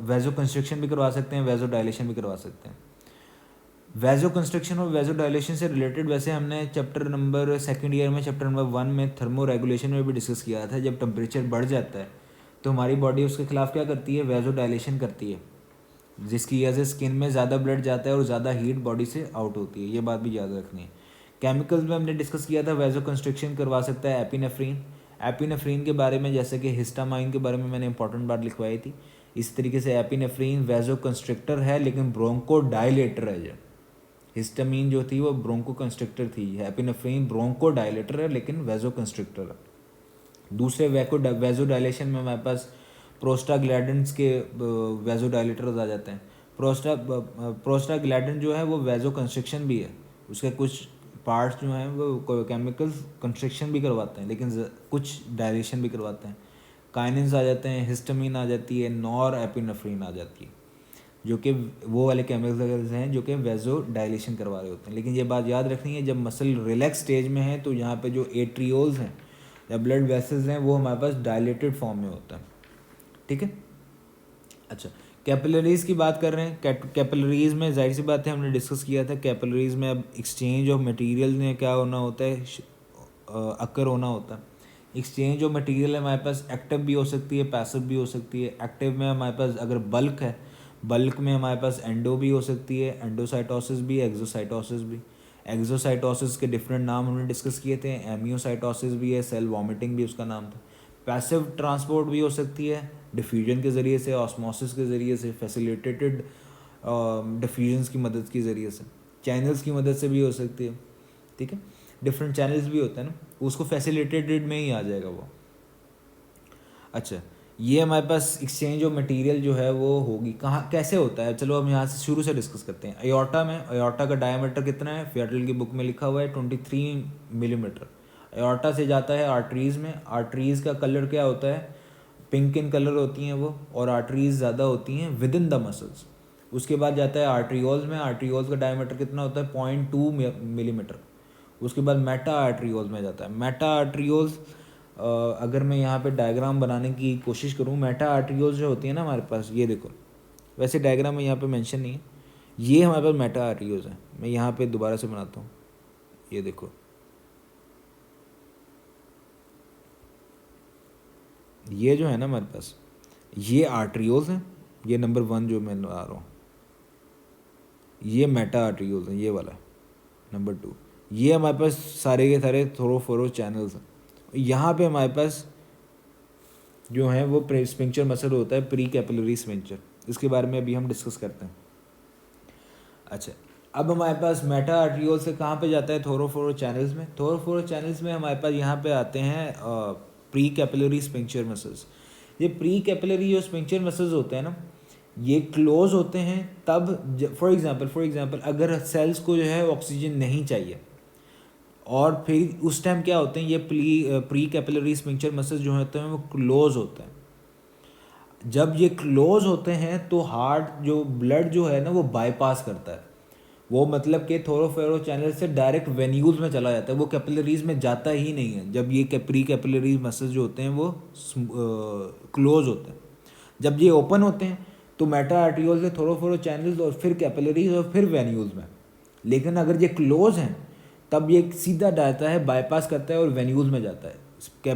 वैजो कंस्ट्रक्शन भी करवा सकते हैं, वैजो डायलेशन भी करवा सकते हैं। वैजो कंस्ट्रक्शन और वैजो डायलेशन से रिलेटेड वैसे हमने चैप्टर नंबर सेकंड ईयर में चैप्टर नंबर 1 में थर्मो रेगुलेशन में भी डिस्कस किया था। जब टेम्परेचर बढ़ जाता है तो हमारी बॉडी उसके खिलाफ क्या करती है, वैजो डायलेशन करती है, जिसकी वजह से स्किन में ज़्यादा ब्लड जाता है और ज़्यादा हीट बॉडी से आउट होती है। ये बात भी याद रखनी है। केमिकल्स में हमने डिस्कस किया था वैजो कंस्ट्रक्शन करवा सकता है एपिनेफ्रीन। एपिनेफ्रीन के बारे में जैसे कि हिस्टामाइन के बारे में मैंने इंपॉर्टेंट बात लिखवाई थी, इस तरीके से एपिनेफ्रीन वैजो कंस्ट्रक्टर है लेकिन ब्रोंको डायलेटर है। जो हिस्टामीन जो थी वो ब्रोंको कंस्ट्रक्टर थी, एपिनेफ्रीन ब्रोंको डायलेटर है लेकिन वैजो कंस्ट्रक्टर है। दूसरे वैजो डायलेशन में हमारे पास प्रोस्टाग्लैंडिन्स के वैजो डायलेटर्स आ जाते हैं। प्रोस्टाग्लैंडिन जो है वो वैजो कंस्ट्रक्शन भी है, उसके कुछ पार्ट्स जो हैं वो केमिकल्स कंस्ट्रक्शन भी करवाते हैं लेकिन कुछ डायलेशन भी करवाते हैं। काइनिन्स आ जाते हैं, हिस्टामिन आ जाती है, नॉर एपिनेफ्रीन आ जाती है, जो कि वो वाले केमिकल्स हैं जो कि वैजो डायलेशन करवा रहे होते हैं। लेकिन ये बात याद रखनी है, जब मसल रिलैक्स स्टेज में है तो यहाँ पे जो एट्रियोल्स हैं या ब्लड वेसल्स हैं वो हमारे पास डायलेटेड फॉर्म में होता है। ठीक है। अच्छा, कैपिलरीज़ की बात कर रहे हैं। कैपिलरीज़ में जाहिर सी बात है हमने डिस्कस किया था, कैपिलरीज़ में अब एक्सचेंज ऑफ मटेरियल में क्या होना होता है, अकर होना होता है। एक्सचेंज ऑफ मटेरियल हमारे पास एक्टिव भी हो सकती है, पैसिव भी हो सकती है। एक्टिव में हमारे पास अगर बल्क है, बल्क में हमारे पास एंडो भी हो सकती है, एंडोसाइटोसिस भी, एक्सोसाइटोसिस भी। एक्सोसाइटोसिस के डिफरेंट नाम हमने डिस्कस किए थे, एमियोसाइटोसिस भी है, सेल वॉमिटिंग भी उसका नाम था। पैसिव ट्रांसपोर्ट भी हो सकती है डिफ्यूजन के ज़रिए से, ऑस्मोसिस के ज़रिए से, फैसिलिटेटेड डिफ्यूजन्स की मदद के ज़रिए से। चैनल्स की मदद से भी हो सकती है, ठीक है, डिफरेंट चैनल्स भी होते हैं ना, उसको फैसिलिटेटेड में ही आ जाएगा वो। अच्छा, ये हमारे पास एक्सचेंज ऑफ मटेरियल जो है वो होगी कहाँ, कैसे होता है, चलो हम यहाँ से शुरू से डिस्कस करते हैं। अयोर्टा में, अयोर्टा का डायमीटर कितना है, फेटल की बुक में लिखा हुआ है 23 मिलीमीटर। अयोर्टा से जाता है आर्टरीज़ में, आर्टरीज़ का कलर क्या होता है, पिंक इन कलर होती हैं वो, और आर्टरीज़ ज़्यादा होती हैं विद इन द मसल्स। उसके बाद जाता है आर्ट्रियोल्स में, आर्ट्रियोल्स का डायमीटर कितना होता है 0.2 मिलीमीटर। उसके बाद मेटा आर्ट्रियोल्स में जाता है। मेटा आर्ट्रियोल्स, अगर मैं यहाँ पे डायग्राम बनाने की कोशिश करूँ, मेटा आर्ट्रियोल्स जो होती है ना हमारे पास, ये देखो, वैसे डायग्राम में यहाँ पे मेंशन नहीं है, ये हमारे पास मेटा आर्ट्रियोल्स है। मैं यहाँ पे दोबारा से बनाता हूँ, ये देखो, ये जो है ना हमारे पास, ये आर्ट्रियोल्स हैं, ये नंबर 1 जो मैं आ रहा हूँ, ये मेटा आर्ट्रियोल्स हैं, ये वाला नंबर 2। ये हमारे पास सारे के सारे थोरोफोरो चैनल्स हैं। यहाँ पे हमारे पास जो है वो स्पिंक्चर मसल होता है, प्री कैपिलरी स्पिंक्चर, इसके बारे में अभी हम डिस्कस करते हैं। अच्छा, अब हमारे पास मेटा आर्ट्रियोल से कहाँ पे जाता है, थोरोफोरो चैनल्स में। थोरोफोरो चैनल्स में हमारे पास यहाँ पे आते हैं प्री कैपिलरी स्पिंक्चर मसल्स। ये प्री कैपिलरी जो स्पिंक्चर मसल्स होते हैं ना, ये क्लोज होते हैं तब, फॉर एग्जांपल अगर सेल्स को जो है ऑक्सीजन नहीं चाहिए, और फिर उस टाइम क्या होते हैं, ये प्री कैपिलरी स्पिंक्चर मसल्स जो होते हैं वो क्लोज होते हैं। जब ये क्लोज होते हैं तो हार्ट जो ब्लड जो है ना वो बाईपास करता है, वो मतलब कि थोरोफेरो चैनल से डायरेक्ट वेन्यूल्स में चला जाता है, वो कैपिलरीज में जाता ही नहीं है। जब ये प्री कैपिलरी मसल्स जो होते हैं वो क्लोज होते हैं। जब ये ओपन होते हैं तो मेटा आर्ट्रियोल से थोरोफेरो चैनल्स और फिर कैपिलरीज और फिर वेन्यूल्स में। लेकिन अगर ये क्लोज हैं तब ये सीधा जाता है, बाईपास करता है और वेन्यूल्स में जाता है।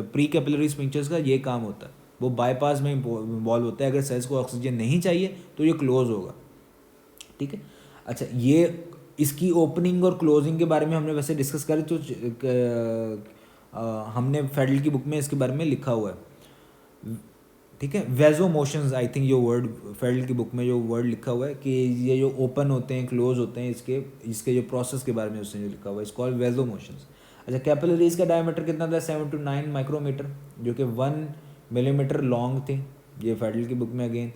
प्री कैपिलरी स्पिंक्चर्स का ये काम होता है, वो बाईपास में इन्वॉल्व होता है। अगर सेल्स को ऑक्सीजन नहीं चाहिए तो ये क्लोज होगा, ठीक है। अच्छा, ये इसकी ओपनिंग और क्लोजिंग के बारे में हमने वैसे डिस्कस करी, तो हमने फेडल की बुक में इसके बारे में लिखा हुआ है, ठीक है। वेजो मोशंस, आई थिंक जो वर्ड फेडल की बुक में जो वर्ड लिखा हुआ है कि ये जो ओपन होते हैं, क्लोज होते हैं, इसके जो प्रोसेस के बारे में उसने जो लिखा हुआ है, इसको वेजो मोशंस। अच्छा, कैपिलरीज का डायमीटर कितना था, 7 to 9 माइक्रोमीटर, जो कि 1 मिलीमीटर लॉन्ग थी, ये फेडल की बुक में अगेन।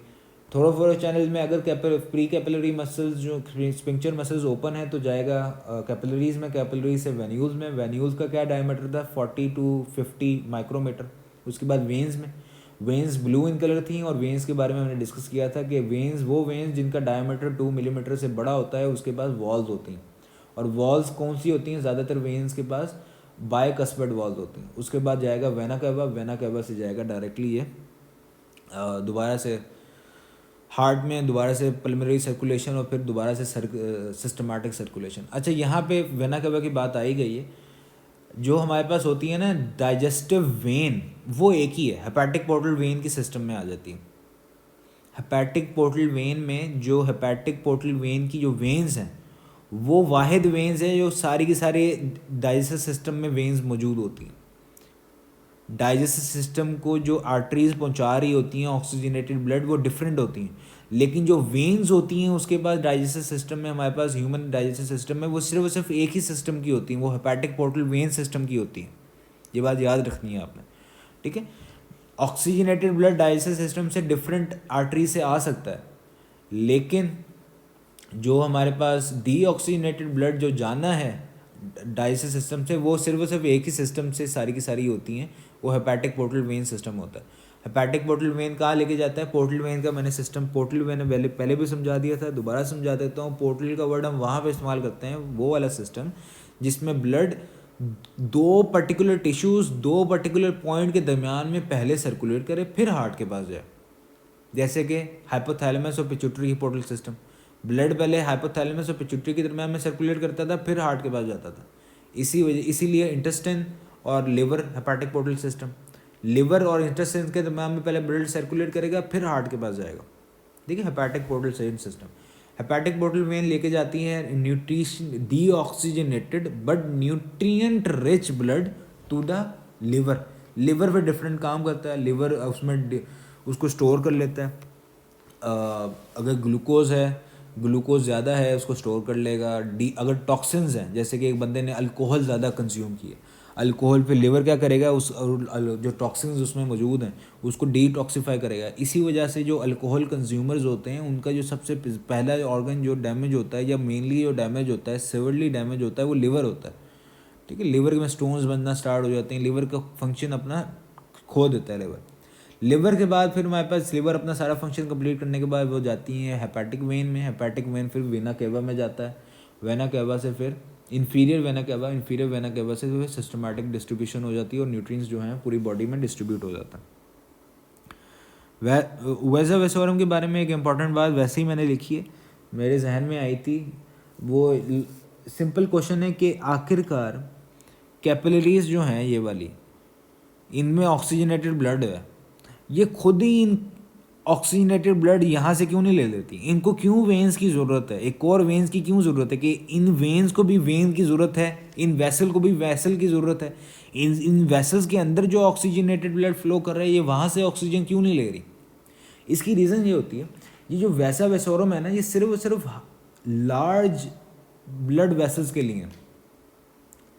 थोरोफोरो चैनल में अगर प्री कैपिलरी मसल्स जो स्पिंक्चर मसल्स ओपन है तो जाएगा कैपिलरीज में, कैपिलरी से वेन्यूल्स में। वेन्यूल्स का क्या डायमीटर था, 40 to 50 माइक्रोमीटर। उसके बाद वेन्स में, वेन्स ब्लू इन कलर थी, और वेन्स के बारे में हमने डिस्कस किया था कि वेन्स जिनका डायमीटर 2 मिलीमीटर से बड़ा होता है उसके पास वॉल्स होती हैं। और वॉल्स कौन सी होती हैं, ज़्यादातर वेन्स के पास बायकस्पेड वॉल्स होती हैं। उसके बाद जाएगा वेना कैवा, वेना कैवा से जाएगा डायरेक्टली ये दोबारा से हार्ट में, दोबारा से पल्मोनरी सर्कुलेशन, और फिर दोबारा से सिस्टमैटिक सर्कुलेशन। अच्छा, यहाँ पे वेना कैवा की बात आई गई है। जो हमारे पास होती है ना डाइजेस्टिव वेन, वो एक ही है, हेपेटिक पोर्टल वेन की सिस्टम में आ जाती है। हेपेटिक पोर्टल वेन में जो हेपेटिक पोर्टल वेन की जो वेन्स हैं वो वाहिद वेन्स हैं जो सारी की सारी डाइजेस्टिव सिस्टम में वेन्स मौजूद होती हैं। डाइजेस्टिव सिस्टम को जो आर्टरीज पहुंचा रही होती हैं ऑक्सीजनेटेड ब्लड, वो डिफरेंट होती हैं, लेकिन जो वेन्स होती हैं उसके बाद डाइजेस्टिव सिस्टम में, हमारे पास ह्यूमन डाइजेस्टिव सिस्टम में, वो सिर्फ एक ही सिस्टम की होती हैं, वो हेपेटिक पोर्टल वेन सिस्टम की होती हैं। ये बात याद रखनी है आपने, ठीक है। ऑक्सीजनेटेड ब्लड डाइजेस्टिव सिस्टम से डिफरेंट आर्टरी से आ सकता है, लेकिन जो हमारे पास डीऑक्सीजनेटेड ब्लड जो जाना है डाइजेस्टिव सिस्टम से, वो सिर्फ एक ही सिस्टम से सारी की सारी होती हैं, वो हेपेटिक पोर्टल वेन सिस्टम होता है। हेपेटिक पोर्टल वेन कहाँ लेके जाता है, पोर्टल वेन का मैंने सिस्टम, पोर्टल वेन पहले भी समझा दिया था, दोबारा समझा देता हूँ। पोर्टल का वर्ड हम वहाँ पे इस्तेमाल करते हैं, वो वाला सिस्टम जिसमें ब्लड दो पर्टिकुलर टिश्यूज़, दो पर्टिकुलर पॉइंट के दरमियान में पहले सर्कुलेट करे, फिर हार्ट के पास जाए। जैसे कि हाइपोथैलेमस और पिट्यूटरी की पोर्टल सिस्टम, ब्लड पहले हाइपोथैलेमस और पिट्यूटरी के दरमियान में सर्कुलेट करता था, फिर हार्ट के पास जाता था। इसीलिए इंटेस्टाइन और liver hepatic portal system, liver और इंटेस्टाइन के दरमियान में पहले ब्लड सर्कुलेट करेगा, फिर हार्ट के पास जाएगा, ठीक है, hepatic portal system. Hepatic portal vein लेके जाती है nutrition deoxygenated but nutrient rich blood to the liver. Liver पे डिफरेंट काम करता है, लिवर उसमें उसको स्टोर कर लेता है। अगर ग्लूकोज है ग्लूकोज ज़्यादा है उसको स्टोर कर लेगा। अगर टॉक्सिन्स हैं, जैसे कि एक बंदे ने अल्कोहल ज़्यादा कंज्यूम किया, अल्कोहल पे लिवर क्या करेगा, उस जो टॉक्सिन्स उसमें मौजूद हैं उसको डिटॉक्सिफाई करेगा। इसी वजह से जो अल्कोहल कंज्यूमर्स होते हैं उनका जो सबसे पहला ऑर्गन जो डैमेज होता है, या मेनली जो डैमेज होता है, सिवियरली डैमेज होता है, वो लिवर होता है। ठीक है, लिवर में स्टोन्स बनना स्टार्ट हो जाते हैं, लिवर का फंक्शन अपना खो देता है लिवर के बाद फिर हमारे पास लिवर अपना सारा फंक्शन कंप्लीट करने के बाद वो जाती हैं हेपेटिक वेन में, हेपेटिक वेन फिर वेना केवा में जाता है, वेना केवा से फिर inferior vena cava, inferior vena cava से फिर सिस्टमेटिक डिस्ट्रीब्यूशन हो जाती है और न्यूट्रिएंट्स जो हैं पूरी बॉडी में डिस्ट्रीब्यूट हो जाता है। वेसा वेसोरम के बारे में एक इम्पॉर्टेंट बात वैसे ही मैंने लिखी है, मेरे जहन में आई थी। वो सिंपल क्वेश्चन है कि आखिरकार कैपिलरीज जो हैं ये वाली, इनमें ऑक्सीजनेटेड ब्लड है, ये खुद ही इन ऑक्सीजनेटेड ब्लड यहाँ से क्यों नहीं ले लेती, इनको क्यों वेन्स की ज़रूरत है, एक और वेन्स की क्यों ज़रूरत है, कि इन वेन्स को भी वेन की ज़रूरत है, इन वेसल को भी वेसल की ज़रूरत है, इन वेसल्स के अंदर जो ऑक्सीजनेटेड ब्लड फ्लो कर रहा है ये वहाँ से ऑक्सीजन क्यों नहीं ले रही। इसकी रीज़न ये होती है, ये जो वैसा वेसोरम है ना, ये सिर्फ लार्ज ब्लड वेसल्स के लिए,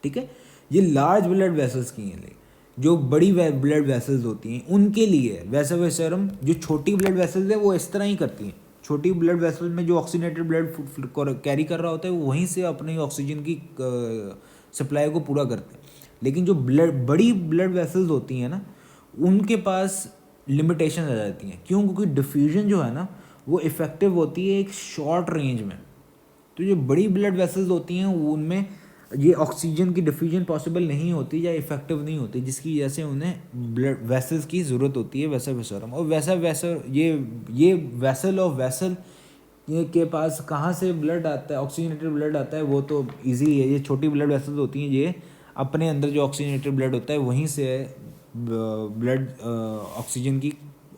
ठीक है, ये लार्ज ब्लड वेसल्स की हैं, जो बड़ी ब्लड वेसल्स होती हैं उनके लिए वैसा वेसोरम। जो छोटी ब्लड वेसल्स है वो इस तरह ही करती हैं, छोटी ब्लड वेसल्स में जो ऑक्सीजनेटेड ब्लड कैरी कर रहा होता है वो वहीं से अपनी ऑक्सीजन की सप्लाई को पूरा करते हैं। लेकिन जो बड़ी ब्लड वेसल्स होती हैं ना, उनके पास लिमिटेशन आ जाती हैं। क्यों? क्योंकि डिफ्यूजन जो है ना वो इफ़ेक्टिव होती है एक शॉर्ट रेंज में। तो जो बड़ी ब्लड वेसल्स होती हैं उनमें ये ऑक्सीजन की डिफ्यूजन पॉसिबल नहीं होती या इफेक्टिव नहीं होती, जिसकी वजह से उन्हें ब्लड वेसल्स की ज़रूरत होती है, वैसा वेसोरम। और वैसा वेसल ये वेसल ऑफ वेसल ये के पास कहाँ से ब्लड आता है, ऑक्सीजनेटेड ब्लड आता है, वो तो ईजी है। ये छोटी ब्लड वेसल्स होती हैं, ये अपने अंदर जो ऑक्सीजनेटेड ब्लड होता है वहीं से ब्लड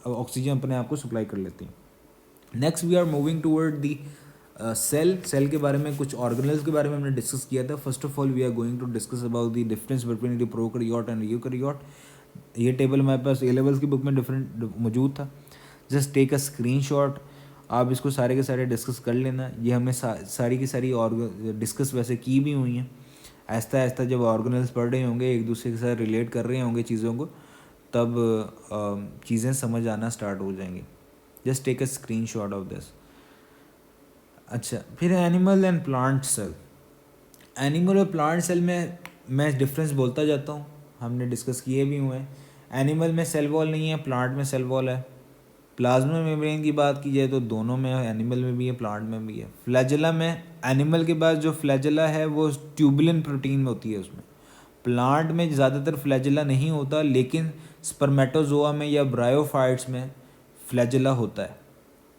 ऑक्सीजन अपने आप को सप्लाई कर लेती हैं। Next we are moving toward the cell के बारे में, कुछ ऑर्गेनेल्स के बारे में हमने डिस्कस किया था। First of all we are going to discuss about the difference between the prokaryote and eukaryote. ये टेबल हमारे पास ए लेवल्स की बुक में डिफरेंट मौजूद था। जस्ट टेक अ स्क्रीनशॉट, आप इसको सारे के सारे डिस्कस कर लेना। ये हमने सारी की सारी डिस्कस वैसे की भी हुई हैं। आहिस्ता आहिस्ता जब ऑर्गेनेल्स पढ़ रहे होंगे, एक दूसरे के साथ रिलेट कर रहे होंगे चीज़ों को, तब चीज़ें समझ आना स्टार्ट हो जाएंगी। Just take a screenshot of this. अच्छा, फिर animal and plant cell. Animal और प्लांट सेल में मैं डिफरेंस बोलता जाता हूँ, हमने डिस्कस किए भी हुए हैं। एनिमल में सेल वॉल नहीं है, प्लांट में सेल वॉल है। प्लाज्मा मेम्ब्रेन की बात की जाए तो दोनों में, एनिमल में भी है प्लांट में भी है। फ्लैजेला में, एनिमल के पास जो फ्लैजेला है वो ट्यूबुलिन प्रोटीन होती है उसमें। प्लांट में ज़्यादातर फ्लैजेला नहीं होता, लेकिन स्पर्मेटोजोआ में या ब्रायोफाइट्स में फ्लैजेला होता है,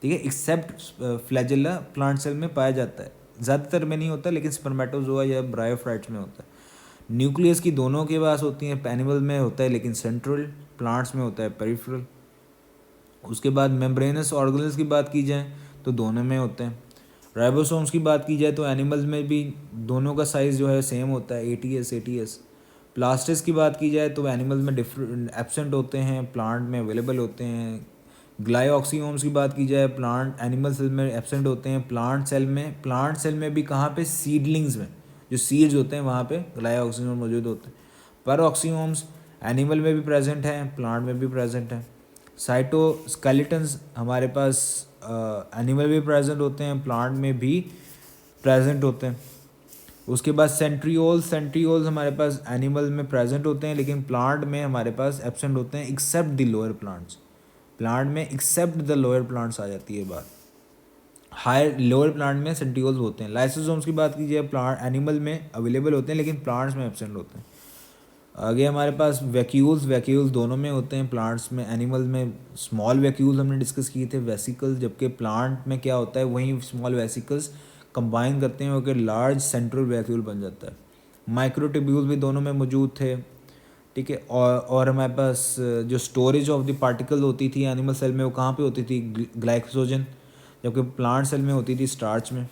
ठीक है। एक्सेप्ट फ्लैजेला प्लांट सेल में पाया जाता है, ज़्यादातर में नहीं होता, लेकिन स्पर्मेटोजोआ या ब्रायोफाइट्स में होता है। न्यूक्लियस की दोनों के पास होती हैं, एनिमल में होता है लेकिन सेंट्रल, प्लांट्स में होता है पेरिफेरल। उसके बाद मेम्ब्रेनस ऑर्गेनल्स की बात की जाए तो दोनों में होते हैं। राइबोसोम्स की बात की जाए तो एनिमल्स में भी दोनों का साइज़ जो है सेम होता है, ATS। प्लास्टिस की बात की जाए तो एनिमल्स में डिफरेंट एब्सेंट होते हैं, प्लांट में अवेलेबल होते हैं। ग्लाइऑक्सियोम्स की बात की जाए, प्लांट एनिमल सेल में एब्सेंट होते हैं, प्लांट सेल में भी कहाँ पे, सीडलिंग्स में, जो सीड्स होते हैं वहाँ पे ग्लाइऑक्सियोम मौजूद होते हैं। पैरोक्सियोम्स एनिमल में भी प्रेजेंट हैं, प्लांट में भी प्रेजेंट हैं। साइटोस्केलेटन्स हमारे पास एनिमल में प्रेजेंट होते हैं, प्लांट में भी प्रेजेंट होते हैं। उसके बाद सेंट्रियोल्स हमारे पास एनिमल में प्रेजेंट होते हैं, लेकिन प्लांट में हमारे पास एब्सेंट होते हैं, except the lower plants. Plant में एक्सेप्ट द लोअर प्लांट्स आ जाती है बात। हायर लोअर प्लांट में सेंट्रियोल्स होते हैं। लाइसोसोम्स की बात कीजिए, प्लांट एनिमल में अवेलेबल होते हैं लेकिन प्लांट्स में एब्सेंट होते हैं। आगे हमारे पास वैक्यूल्स दोनों में होते हैं, प्लांट्स में, एनिमल में स्मॉल वैक्यूल्स हमने डिस्कस किए थे, वेसिकल्स, जबकि प्लांट में क्या होता है, वहीं स्मॉल वेसिकल्स कंबाइन करते हैं होकर लार्ज सेंट्रल वैक्यूल बन जाता है। माइक्रोट्यूब्यूल्स भी दोनों में मौजूद थे, ठीक है। और हमारे पास जो स्टोरेज ऑफ द पार्टिकल होती थी एनिमल सेल में, वो कहाँ पे होती थी, ग्लाइकोजन, जबकि प्लांट सेल में होती थी स्टार्च में।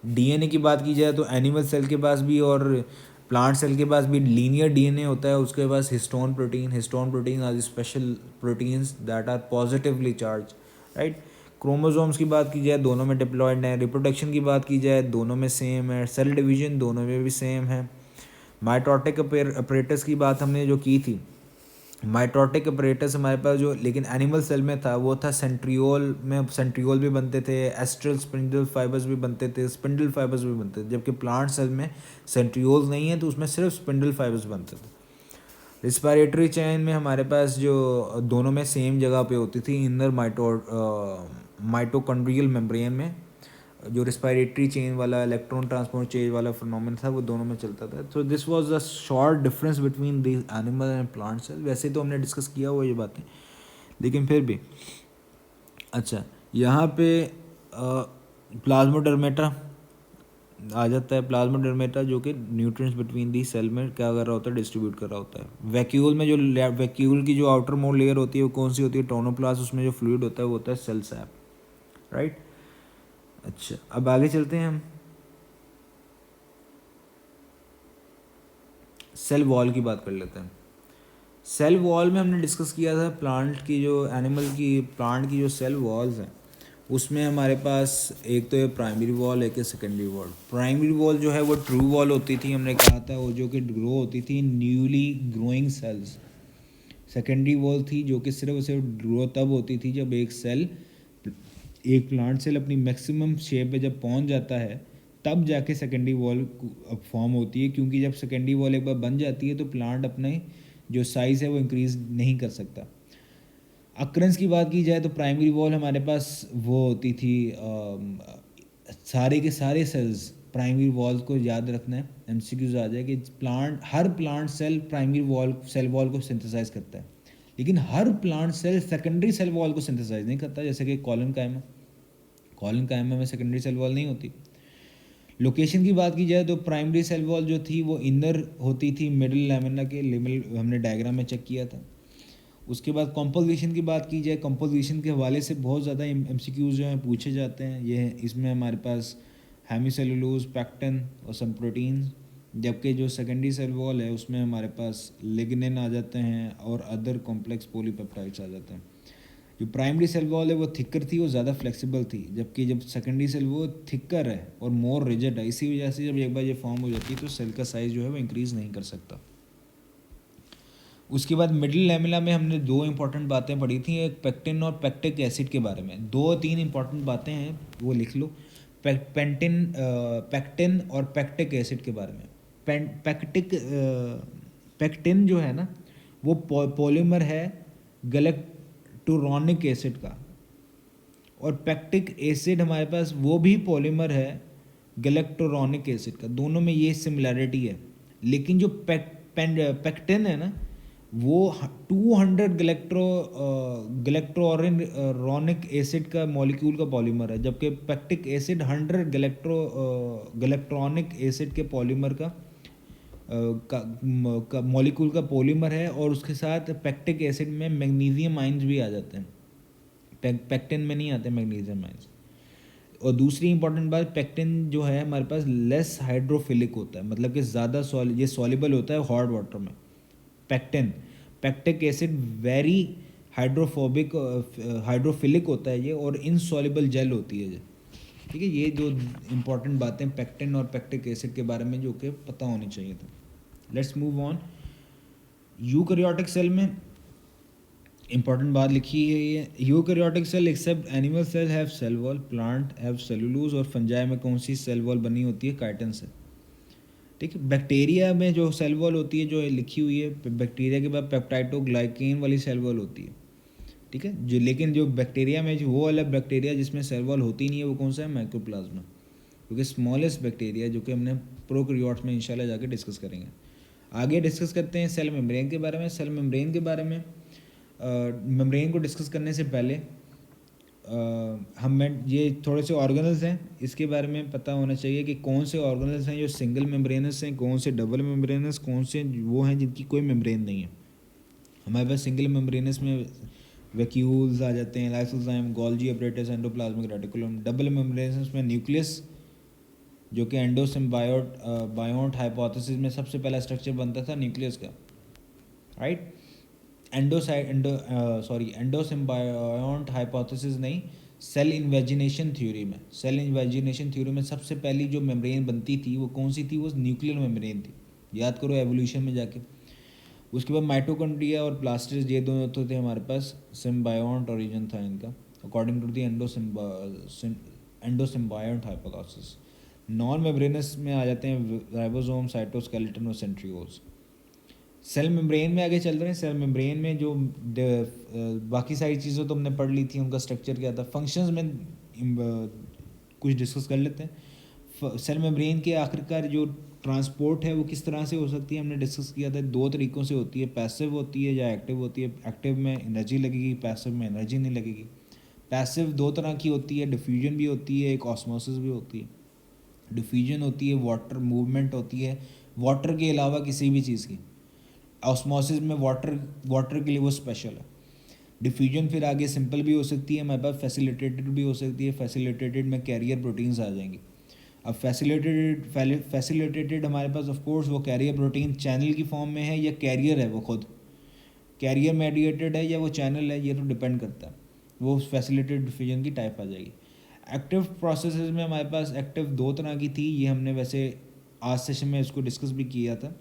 DNA की बात की जाए तो एनिमल सेल के पास भी और प्लांट सेल के पास भी लीनियर DNA होता है, उसके पास histone protein are special proteins that are positively charged, right. Chromosomes की बात की जाए दोनों में डिप्लॉयड हैं, रिप्रोडक्शन की बात की जाए दोनों में सेम है, सेल डिवीजन दोनों में भी सेम है। माइटोटिक अपरेटस की बात हमने जो की थी, माइटोटिक अपरेटस हमारे पास जो लेकिन एनिमल सेल में था वो था सेंट्रियोल में, सेंट्रियोल भी बनते थे, एस्ट्रल स्पिंडल फाइबर्स भी बनते थे, स्पिंडल फाइबर्स भी बनते थे, जबकि प्लांट सेल में सेंट्रियोल्स नहीं है तो उसमें सिर्फ स्पिंडल फाइबर्स बनते थे। रिस्पायरेटरी चेन में हमारे पास जो दोनों में सेम जगह पे होती थी, इनर माइटोकॉन्ड्रियल मेम्ब्रेन में जो रिस्पायरेटरी चेन वाला इलेक्ट्रॉन ट्रांसपोर्ट चेन वाला फिनोमेना था वो दोनों में चलता था। तो this was the short difference between the animal and plant cell. वैसे तो हमने डिस्कस किया हुआ ये बातें, लेकिन फिर भी अच्छा यहाँ पे प्लाज्मोडर्मेटा आ जाता है। प्लाज्मोडर्मेटा जो कि न्यूट्रिएंट्स बिटवीन दी सेल में क्या कर रहा होता है, डिस्ट्रीब्यूट कर रहा होता है। वैक्यूल में जो वैक्यूल की जो आउटर मोस्ट लेयर होती है वो कौन सी होती है, टोनोप्लास्ट, उसमें जो फ्लूइड होता है वो होता है सेल सैप, राइट। अच्छा अब आगे चलते हैं हम सेल वॉल की बात कर लेते हैं। सेल वॉल में हमने डिस्कस किया था प्लांट की जो प्लांट की जो सेल वॉल्स हैं उसमें हमारे पास एक तो ये प्राइमरी वॉल, एक है सेकेंडरी वॉल। प्राइमरी वॉल जो है वो ट्रू वॉल होती थी, हमने कहा था, वो जो कि ग्रो होती थी newly growing cells. Secondary wall थी जो कि सिर्फ ग्रो तब होती थी जब एक प्लांट सेल अपनी मैक्सिमम शेप पे जब पहुंच जाता है तब जाके सेकेंडरी वॉल फॉर्म होती है, क्योंकि जब सेकेंडरी वॉल एक बार बन जाती है तो प्लांट अपने जो साइज़ है वो इंक्रीज़ नहीं कर सकता। अक्रेंस की बात की जाए तो प्राइमरी वॉल हमारे पास वो होती थी, सारे के सारे सेल्स प्राइमरी वॉल को याद रखना है, एमसीक्यूज आ जाए कि हर plant cell primary cell wall को सिंथेसाइज करता है, लेकिन हर plant cell secondary cell wall को सिंथेसाइज नहीं करता, जैसे कि कॉलन कायमा में सेकेंडरी सेल वॉल नहीं होती। लोकेशन की बात की जाए तो प्राइमरी सेल वॉल जो थी वो इनर होती थी मिडिल लैमिना के, हमने डायग्राम में चेक किया था। उसके बाद कंपोजिशन की बात की जाए, कंपोजिशन के हवाले से बहुत ज़्यादा एमसीक्यूज जो हैं पूछे जाते हैं। ये इसमें हमारे पास हेमीसेलुलोज, पैक्टिन और सम प्रोटीन्स, जबकि जो सेकेंडरी सेल वॉल है उसमें हमारे पास लिग्निन आ जाते हैं और अदर कॉम्प्लेक्स पॉलीपेप्टाइड्स आ जाते हैं। जो प्राइमरी सेल वॉल है वो थिकर थी, वो ज़्यादा फ्लेक्सिबल थी, जबकि जब सेकेंडरी सेल वो थिकर है और मोर रिजिड है। इसी वजह से जब एक बार ये फॉर्म हो जाती है तो सेल का साइज़ जो है वो इंक्रीज़ नहीं कर सकता। उसके बाद मिडिल लैमिना में हमने दो इंपॉर्टेंट बातें पढ़ी थी, एक पेक्टिन और पेक्टिक एसिड के बारे में। 2-3 इंपॉर्टेंट बातें हैं वो लिख लो, पेक्टिन और पेक्टिक एसिड के बारे में। पेक्टिन जो है ना वो पॉलीमर है गैलेक्टोरोनिक एसिड का, और पेक्टिक एसिड हमारे पास वो भी पॉलीमर है गैलेक्टोरोनिक एसिड का। दोनों में ये सिमिलैरिटी है, लेकिन जो पेक्टिन है ना वो 200 गैलेक्टोरोनिक एसिड का मॉलिक्यूल का पॉलीमर है, जबकि पेक्टिक एसिड 100 गैलेक्ट्रॉनिक एसिड के पॉलीमर का मॉलिक्यूल का पॉलीमर है। और उसके साथ पेक्टिक एसिड में मैग्नीशियम आयंस भी आ जाते हैं, पेक्टिन में नहीं आते मैग्नीशियम आयंस। और दूसरी इंपॉर्टेंट बात, पेक्टिन जो है हमारे पास लेस हाइड्रोफिलिक होता है, मतलब कि ज़्यादा ये सॉल्युबल होता है हॉट वाटर में। पेक्टिक एसिड वेरी हाइड्रोफिलिक होता है ये, और इनसॉल्युबल जेल होती है ये, ठीक है। ये जो इंपॉर्टेंट बातें पेक्टिन और पेक्टिक एसिड के बारे में जो कि पता होनी चाहिए था। Let's move on. Eukaryotic cell में इंपॉर्टेंट बात लिखी है ये, eukaryotic cell except animal cell have cell wall, plant have cellulose, और फंजाई में कौन सी सेल वॉल बनी होती है, काइटिन से, ठीक है। बैक्टीरिया में जो सेल वॉल होती है जो लिखी हुई है, बैक्टीरिया के बाद पेप्टाइडोग्लाइकेन वाली सेल वॉल होती है, ठीक है। लेकिन जो बैक्टीरिया में जो वो वाला बैक्टीरिया जिसमें सेल वॉल होती नहीं है वो कौन सा है, माइकोप्लाज्मा, क्योंकि स्मॉलेस्ट बैक्टीरिया जो कि हमने प्रोकैरियोट्स में इंशाल्लाह जाके डिस्कस करेंगे। आगे डिस्कस करते हैं सेल मेम्ब्रेन के बारे में। सेल मेम्ब्रेन के बारे में मेम्ब्रेन को डिस्कस करने से पहले ये थोड़े से ऑर्गेनल्स हैं, इसके बारे में पता होना चाहिए कि कौन से ऑर्गेनल्स हैं जो सिंगल मेम्ब्रेनस हैं, कौन से डबल मेम्ब्रेनस, कौन से वो हैं जिनकी कोई मेम्ब्रेन नहीं है। हमारे पास सिंगल मेम्ब्रेनस में वैक्यूल्स आ जाते हैं, lysozyme, Golgi apparatus, endoplasmic reticulum. Double membranous में न्यूक्लियस, जो कि बायोट हाइपोथेसिस में सबसे पहला स्ट्रक्चर बनता था न्यूक्लियस का, राइट। एंडोसिम्बायोट हाइपोथेसिस नहीं, सेल इन्वेजिनेशन थ्योरी में सबसे पहली जो मेम्ब्रेन बनती थी वो कौन सी थी? वो न्यूक्लियर मेम्ब्रेन थी, याद करो एवोल्यूशन में जाके। उसके बाद माइटोकॉन्ड्रिया और प्लास्टिड्स, ये दोनों तो थे हमारे पास, सिम्बायोंट ओरिजिन था इनका according to the endosymbiont hypothesis. Non membranous में आ जाते हैं राइबोसोम, साइटोस्केलेटन और सेंट्रियोल्स। सेल मेम्ब्रेन में आगे चल रहे हैं। सेल मेम्ब्रेन में जो बाकी सारी चीज़ें तो हमने पढ़ ली थी, उनका स्ट्रक्चर क्या था। फंक्शंस में कुछ डिस्कस कर लेते हैं। सेल मेम्ब्रेन के आखिरकार जो ट्रांसपोर्ट है वो किस तरह से हो सकती है, हमने डिस्कस किया था। दो तरीक़ों से होती है, पैसिव होती है या एक्टिव होती है। एक्टिव में एनर्जी लगेगी, पैसिव में एनर्जी नहीं लगेगी। पैसिव दो तरह की होती है, डिफ्यूजन भी होती है, एक ऑस्मोसिस भी होती है। डिफ्यूजन होती है वाटर मूवमेंट होती है वाटर के अलावा किसी भी चीज़ की। ऑस्मोसिस में वाटर के लिए वो स्पेशल है। डिफ्यूजन फिर आगे सिंपल भी हो सकती है हमारे पास, फैसिलिटेटेड भी हो सकती है। फैसिलिटेटेड में कैरियर प्रोटीन्स आ जाएंगे। अब फैसिलिटेटेड हमारे पास ऑफ कोर्स वो कैरियर प्रोटीन चैनल की फॉर्म में है या कैरियर है, वो खुद कैरियर मेडिएटेड है या वो चैनल है, ये तो डिपेंड करता है। वो फैसिलिटेटेड डिफ्यूजन की टाइप आ जाएगी। एक्टिव प्रोसेसेस में हमारे पास एक्टिव दो तरह की थी, ये हमने वैसे आज सेशन में इसको डिस्कस भी किया था।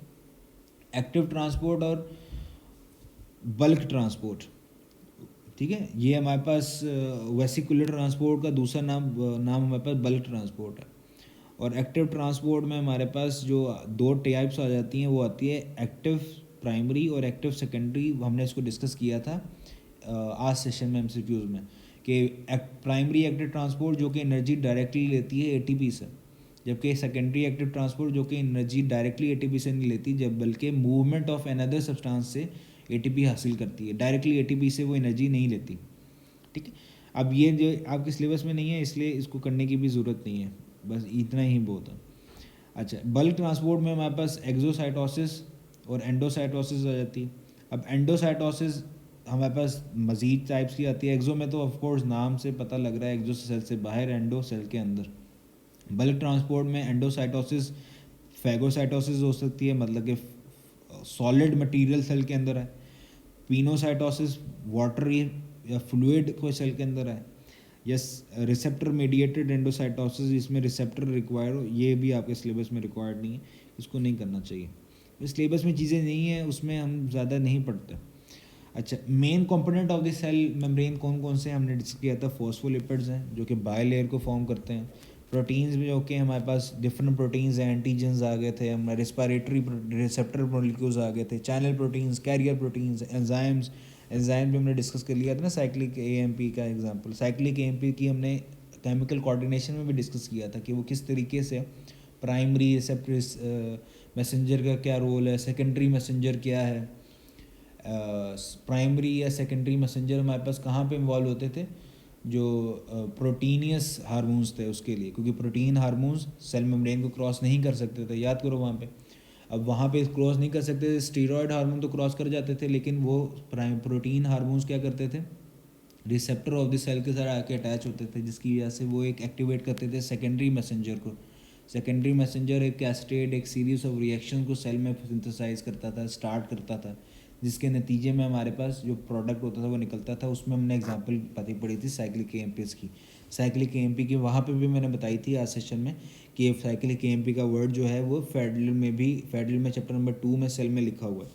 एक्टिव ट्रांसपोर्ट और बल्क ट्रांसपोर्ट, ठीक है। ये हमारे पास वेसिकुलर ट्रांसपोर्ट का दूसरा नाम हमारे पास बल्क ट्रांसपोर्ट है। और एक्टिव ट्रांसपोर्ट में हमारे पास जो दो टाइप्स आ जाती हैं, वो आती है एक्टिव प्राइमरी और एक्टिव सेकेंडरी। हमने इसको डिस्कस किया था आज सेशन में एमसीक्यूज में, कि प्राइमरी एक्टिव ट्रांसपोर्ट जो कि एनर्जी डायरेक्टली लेती है एटीपी से, जबकि सेकेंडरी एक्टिव ट्रांसपोर्ट जो कि एनर्जी डायरेक्टली एटीपी से नहीं लेती, जब बल्कि मूवमेंट ऑफ अनदर सब्सटेंस से एटीपी हासिल करती है। डायरेक्टली एटीपी से वो एनर्जी नहीं लेती, ठीक है। अब ये जो आपके सिलेबस में नहीं है, इसलिए इसको करने की भी ज़रूरत नहीं है, बस इतना ही बहुत है। अच्छा, बल्क ट्रांसपोर्ट में हमारे पास एक्सोसाइटोसिस और एंडोसाइटोसिस आ जाती है। अब एंडोसाइटोसिस हमारे पास मज़ीद टाइप्स की आती है। एक्सो में तो ऑफकोर्स नाम से पता लग रहा है, एक्सो सेल से बाहर, एंडो सेल के अंदर। बल्क ट्रांसपोर्ट में एंडोसाइटोसिस फैगोसाइटोसिस हो सकती है, मतलब कि सॉलिड मटेरियल सेल के अंदर है। पिनोसाइटोसिस वाटर या फ्लूइड कोई सेल के अंदर है। यस, रिसेप्टर मीडिएटेड एंडोसाइटोसिस, इसमें रिसेप्टर रिक्वायर हो, ये भी आपके सिलेबस में रिक्वायर्ड नहीं है, इसको नहीं करना चाहिए। इस सिलेबस में चीज़ें नहीं है, उसमें हम ज़्यादा नहीं पढ़ते। अच्छा, main component of the cell membrane कौन कौन से हमने डिस्कस किया था। फॉस्फोलिपिड्स हैं जो कि बायलेयर को फॉर्म करते हैं। प्रोटीन्स में जो कि हमारे पास डिफरेंट प्रोटीन्स हैं, एंटीजन्स आ गए थे, हमारे रिस्पायरेटरी रिसेप्टर मॉलिक्यूल्स आ गए थे, channel proteins, carrier proteins, enzymes. Enzyme भी हमने डिस्कस कर लिया था ना, साइक्लिक एएमपी का एग्जांपल। साइक्लिक एएमपी की हमने केमिकल कोऑर्डिनेशन में भी डिस्कस किया था कि वो किस तरीके से प्राइमरी रिसेप्टर मैसेंजर का क्या रोल है, सेकेंडरी मैसेंजर क्या है। प्राइमरी या सेकेंडरी मैसेंजर हमारे पास कहाँ पे इन्वॉल्व होते थे, जो प्रोटीनियस हार्मोन्स थे उसके लिए, क्योंकि प्रोटीन हार्मोन्स सेल मेम्ब्रेन को क्रॉस नहीं कर सकते थे, याद करो वहाँ पे। अब वहाँ पे क्रॉस नहीं कर सकते थे, स्टीरॉयड हार्मोन तो क्रॉस कर जाते थे, लेकिन वो प्रोटीन हार्मोन्स क्या करते थे, रिसेप्टर ऑफ द सेल के साथ आके अटैच होते थे, जिसकी वजह से वो एक एक्टिवेट करते थे सेकेंडरी मैसेंजर को। सेकेंडरी मैसेंजर एक कैस्केड, एक सीरीज ऑफ रिएक्शन को सेल में सिंथेसाइज करता था, स्टार्ट करता था, जिसके नतीजे में हमारे पास जो प्रोडक्ट होता था वो निकलता था। उसमें हमने एग्जांपल पढ़ी थी साइक्लिक एएमपीज़ की। साइक्लिक एएमपी की वहाँ पे भी मैंने बताई थी आज सेशन में कि साइक्लिक एएमपी का वर्ड जो है वो फेडरल में चैप्टर नंबर 2 में सेल में लिखा हुआ है।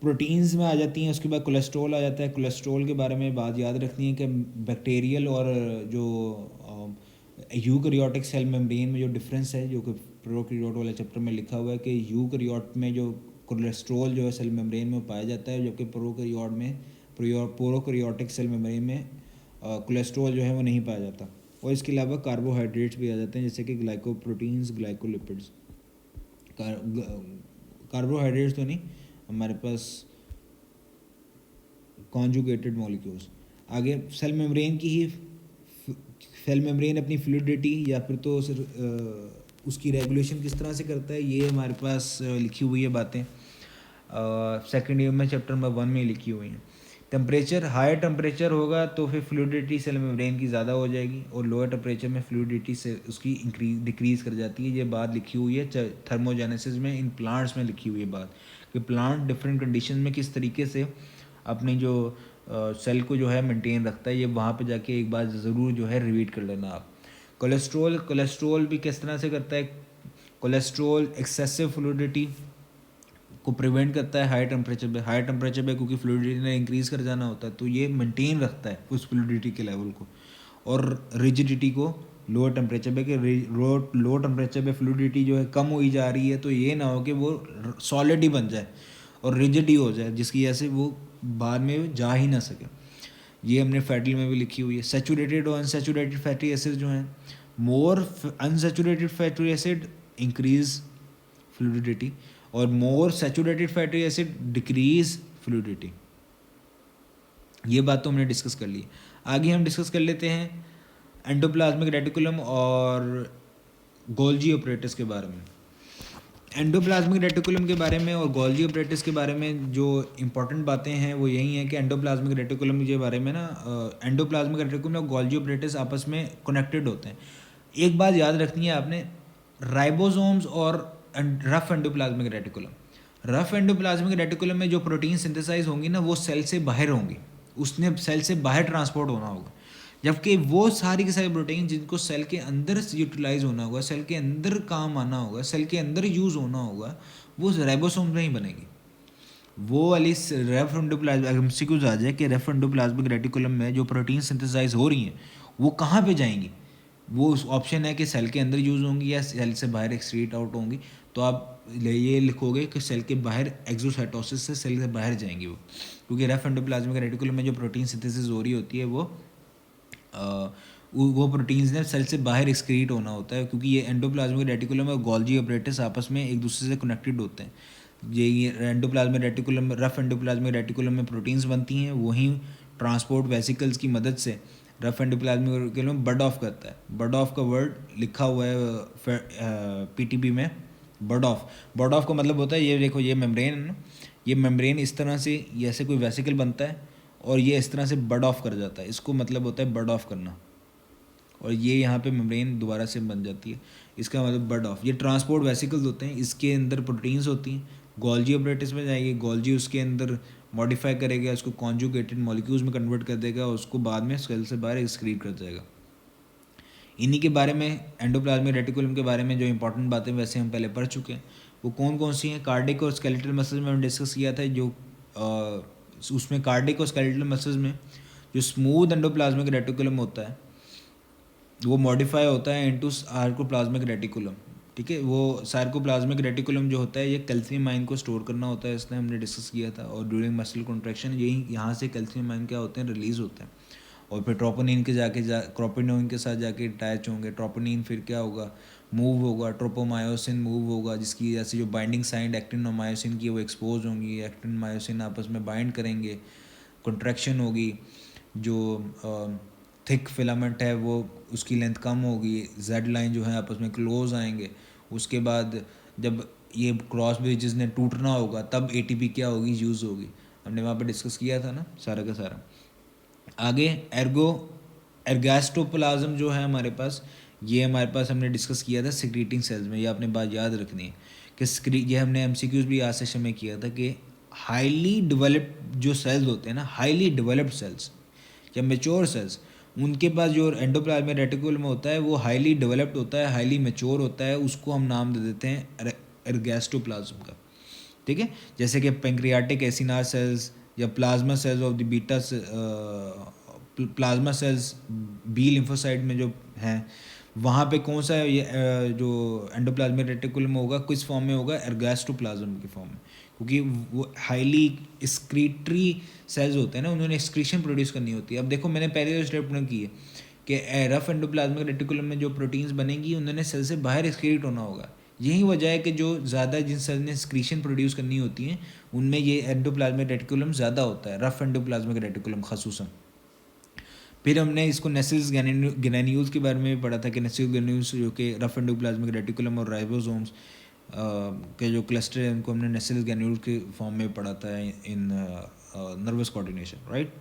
प्रोटीन्स में आ जाती हैं, उसके बाद कोलेस्ट्रॉल आ जाता है। कोलेस्ट्रॉल के बारे में बात याद रखनी है कि बैक्टीरियल और जो यूकैरियोटिक सेल मेम्ब्रेन में जो डिफरेंस है, जो कि प्रोकैरियोट वाले चैप्टर में लिखा हुआ है कि यूकैरियोट में जो कोलेस्ट्रॉल जो है सेल मेम्ब्रेन में पाया जाता है, जबकि प्रोकैरियोटिक सेल मेम्ब्रेन में कोलेस्ट्रॉल जो है वो नहीं पाया जाता। और इसके अलावा कार्बोहाइड्रेट्स भी आ जाते हैं, जैसे कि ग्लाइकोप्रोटीन्स, ग्लाइकोलिपिड्स। कार्बोहाइड्रेट्स तो नहीं, हमारे पास कॉन्जुगेटेड मॉलिक्यूल्स। आगे सेल मेम्ब्रेन की ही सेल मेम्ब्रेन अपनी फ्लूइडिटी या फिर तो उसकी रेगुलेशन किस तरह से करता है, ये हमारे पास लिखी हुई है बातें, सेकेंड ईयर में चैप्टर नंबर 1 में लिखी हुई हैं। टेम्परेचर, हायर टेम्परेचर होगा तो फिर फ्लूइडिटी सेल मेम्ब्रेन की ज़्यादा हो जाएगी, और लोअर टेम्परेचर में फ्लूइडिटी से उसकी डिक्रीज़ कर जाती है। ये बात लिखी हुई है थर्मोजेनेसिस में, इन प्लांट्स में लिखी हुई है बात कि प्लांट डिफरेंट कंडीशन में किस तरीके से अपनी जो सेल को जो है मेंटेन रखता है। ये वहाँ पे जाके एक बार ज़रूर जो है रिवीट कर लेना आप। कोलेस्ट्रॉल भी किस तरह से करता है? कोलेस्ट्रॉल एक्सेसिव फ्लूइडिटी को प्रिवेंट करता है हाई टेम्परेचर पे क्योंकि फ्लूइडिटी ने इंक्रीज़ कर जाना होता है, तो ये मेंटेन रखता है उस फ्लूइडिटी के लेवल को। और रिजिडिटी को लोअर टेम्परेचर पे कि लो टेम्परेचर पे फ्लूइडिटी जो है कम हुई जा रही है, तो ये ना हो कि वो सॉलिड ही बन जाए और रिजिड ही हो जाए, जिसकी वजह से वो बाद में जा ही ना सके। ये हमने फैटी में भी लिखी हुई है। सैचुरेटेड और अनसैचुरेटेड फैटी एसिड जो हैं, more unsaturated fatty acid increase fluidity और more saturated fatty acid decrease fluidity. ये बात तो हमने डिस्कस कर ली। आगे हम डिस्कस कर लेते हैं एंडोप्लाज्मिक रेटिकुलम और गोल्जी ऑपरेटस के बारे में। एंडोप्लाज्मिक रेटिकुलम के बारे में और गोल्जी ऑपरेटस के बारे में जो इंपॉर्टेंट बातें हैं वो यही हैं कि एंडोप्लाज्मिक रेटिकुलम के बारे में ना एंडोप्लाज्मिक रेटिकुलम और गोल्जी ऑपरेटस आपस में कनेक्टेड होते हैं। एक बात याद रखनी है आपने, राइबोसोम्स और rough endoplasmic reticulum. Rough endoplasmic reticulum में जो प्रोटीन सिंथेसाइज होंगी ना वो सेल से बाहर होंगी, उसने सेल से बाहर ट्रांसपोर्ट होना होगा। जबकि वो सारी के सारी प्रोटीन जिनको सेल के अंदर यूटिलाइज होना होगा, सेल के अंदर काम आना होगा, सेल के अंदर यूज़ होना होगा, वो राइबोसोम में ही बनेगी। वो वाली रेफ एंडोप्लाज्मिक एमसीक्यूज आ जाए कि रेफ एंडोप्लाज्मिक रेटिकुलम में जो प्रोटीन सिंथेसाइज हो रही हैं वो कहाँ पे जाएंगी। वो ऑप्शन है कि सेल के अंदर यूज़ होंगी या सेल से बाहर एक्सक्रीट आउट होंगी। तो आप ये लिखोगे कि सेल के बाहर एक्सोसाइटोसिस से सेल से बाहर जाएंगी वो, क्योंकि रेफ एंडोप्लाज्मिक रेटिकुलम में जो प्रोटीन सिंथेसिस हो रही होती है वो प्रोटीन्स ने सेल से बाहर एक्सक्रीट होना होता है, क्योंकि ये एंडोप्लाज्मिक रेटिकुलम और गोल्जी ऑपरेटस आपस में एक दूसरे से कनेक्टेड होते हैं। ये endoplasmic reticulum, rough endoplasmic reticulum में प्रोटीन्स बनती हैं, वहीं ट्रांसपोर्ट वेसिकल्स की मदद से rough endoplasmic reticulum bud off करता है। बड ऑफ का वर्ड लिखा हुआ है पीटीपी में। बड ऑफ का मतलब होता है, ये देखो ये मेम्ब्रेन है ना, ये मेम्ब्रेन इस तरह से ऐसे कोई वेसिकल बनता है और ये इस तरह से बड ऑफ कर जाता है, इसको मतलब होता है बड ऑफ करना। और ये यहाँ पे मेम्ब्रेन दोबारा से बन जाती है, इसका मतलब बड ऑफ। ये ट्रांसपोर्ट वेसिकल्स होते हैं, इसके अंदर प्रोटीन्स होती हैं। गोल्जी ऑपरेटस में जाएगी, गोल्जी उसके अंदर मॉडिफाई करेगा, उसको कॉन्जुगेटेड मॉलिक्यूल्स में कन्वर्ट कर देगा और उसको बाद में सेल से बाहर एक्सक्रीट कर जाएगा। इन्हीं के बारे में, एंडोप्लाज्मिक रेटिकुलम के बारे में जो इंपॉर्टेंट बातें वैसे हम पहले पढ़ चुके हैं। वो कौन कौन सी हैं? कार्डिक और स्केलेटल मसल्स में हमने डिस्कस किया था। जो उसमें कार्डिक और स्केलेटल मसल्स में जो स्मूथ एंडोप्लाज्मिक रेटिकुलम होता है वो मॉडिफाई होता है इनटू सार्कोप्लाज्मिक रेटिकुलम। ठीक है, वो सार्कोप्लाज्मिक रेटिकुलम जो होता है ये कैल्शियम आयन को स्टोर करना होता है, इसने हमने डिस्कस किया था। और ड्यूरिंग मसल कॉन्ट्रैक्शन यही यहाँ से कैल्शियम आयन क्या होते हैं, रिलीज़ होते हैं और फिर ट्रोपोनिन के क्रोपोनिन के साथ जाके अटैच होंगे। ट्रोपोनिन फिर क्या होगा, मूव होगा, ट्रोपोमायोसिन मूव होगा, जिसकी वजह से जो बाइंडिंग साइड एक्टिन और मायोसिन की वो एक्सपोज होंगी, एक्टिन मायोसिन आपस में बाइंड करेंगे, कॉन्ट्रैक्शन होगी। जो थिक फिलामेंट है वो उसकी लेंथ कम होगी, जेड लाइन जो है आपस में क्लोज आएंगे। उसके बाद जब ये क्रॉस ब्रिजेस ने टूटना होगा तब एटीपी क्या होगी, यूज़ होगी। हमने वहाँ पे डिस्कस किया था ना सारा का सारा। आगे एर्गोस्टोप्लाज्म जो है हमारे पास, ये हमारे पास हमने डिस्कस किया था सिक्रीटिंग सेल्स में। ये आपने बात याद रखनी है कि ये हमने एमसीक्यूज भी आज सेशन में किया था कि हाईली डेवलप्ड जो सेल्स होते हैं ना, हाईली डेवलप्ड सेल्स या मेच्योर सेल्स, उनके पास जो एंडोप्लाज्मिक रेटिकुलम होता है वो हाईली डेवलप्ड होता है, हाईली मेच्योर होता है। उसको हम नाम दे देते हैं एर्गोस्टोप्लाज्म का। ठीक है, जैसे कि पेंक्रियाटिक एसिनार सेल्स या plasma cells of the beta, plasma cells B lymphocyte में जो हैं, वहाँ पे कौन सा ये जो एंडोप्लाज्मिक रेटिकुलम होगा किस फॉर्म में होगा, एर्गोस्टोप्लाज्म की फॉर्म में, क्योंकि वो हाईली एक्सक्रीटरी सेल्स होते हैं ना, उन्होंने एक्सक्रीशन प्रोड्यूस करनी होती है। अब देखो मैंने पहले जो स्टेप की है कि रफ एंडोप्लाज्मिक रेटिकुलम में जो प्रोटीन्स बनेंगी उन्होंने सेल से बाहर एक्सक्रीट होना होगा। यही वजह है कि जो ज़्यादा जिन सेल ने एक्सक्रीशन प्रोड्यूस करनी होती हैं उनमें ये एंडोप्लाज्मिक रेटिकुलम ज़्यादा होता है, रफ एंडोप्लाज्मिक रेटिकुलम खसूसन। फिर हमने इसको नेसल्स ग्रैन्यूल्स के बारे में भी पढ़ा था कि नेसल्स ग्रैन्यूल्स जो कि रफ एंडोप्लाज्मिक रेटिकुलम और राइबोसोम्स के जो क्लस्टर है उनको हमने नेसल्स ग्रैन्यूल्स के फॉर्म में पढ़ा था इन नर्वस कोऑर्डिनेशन, राइट।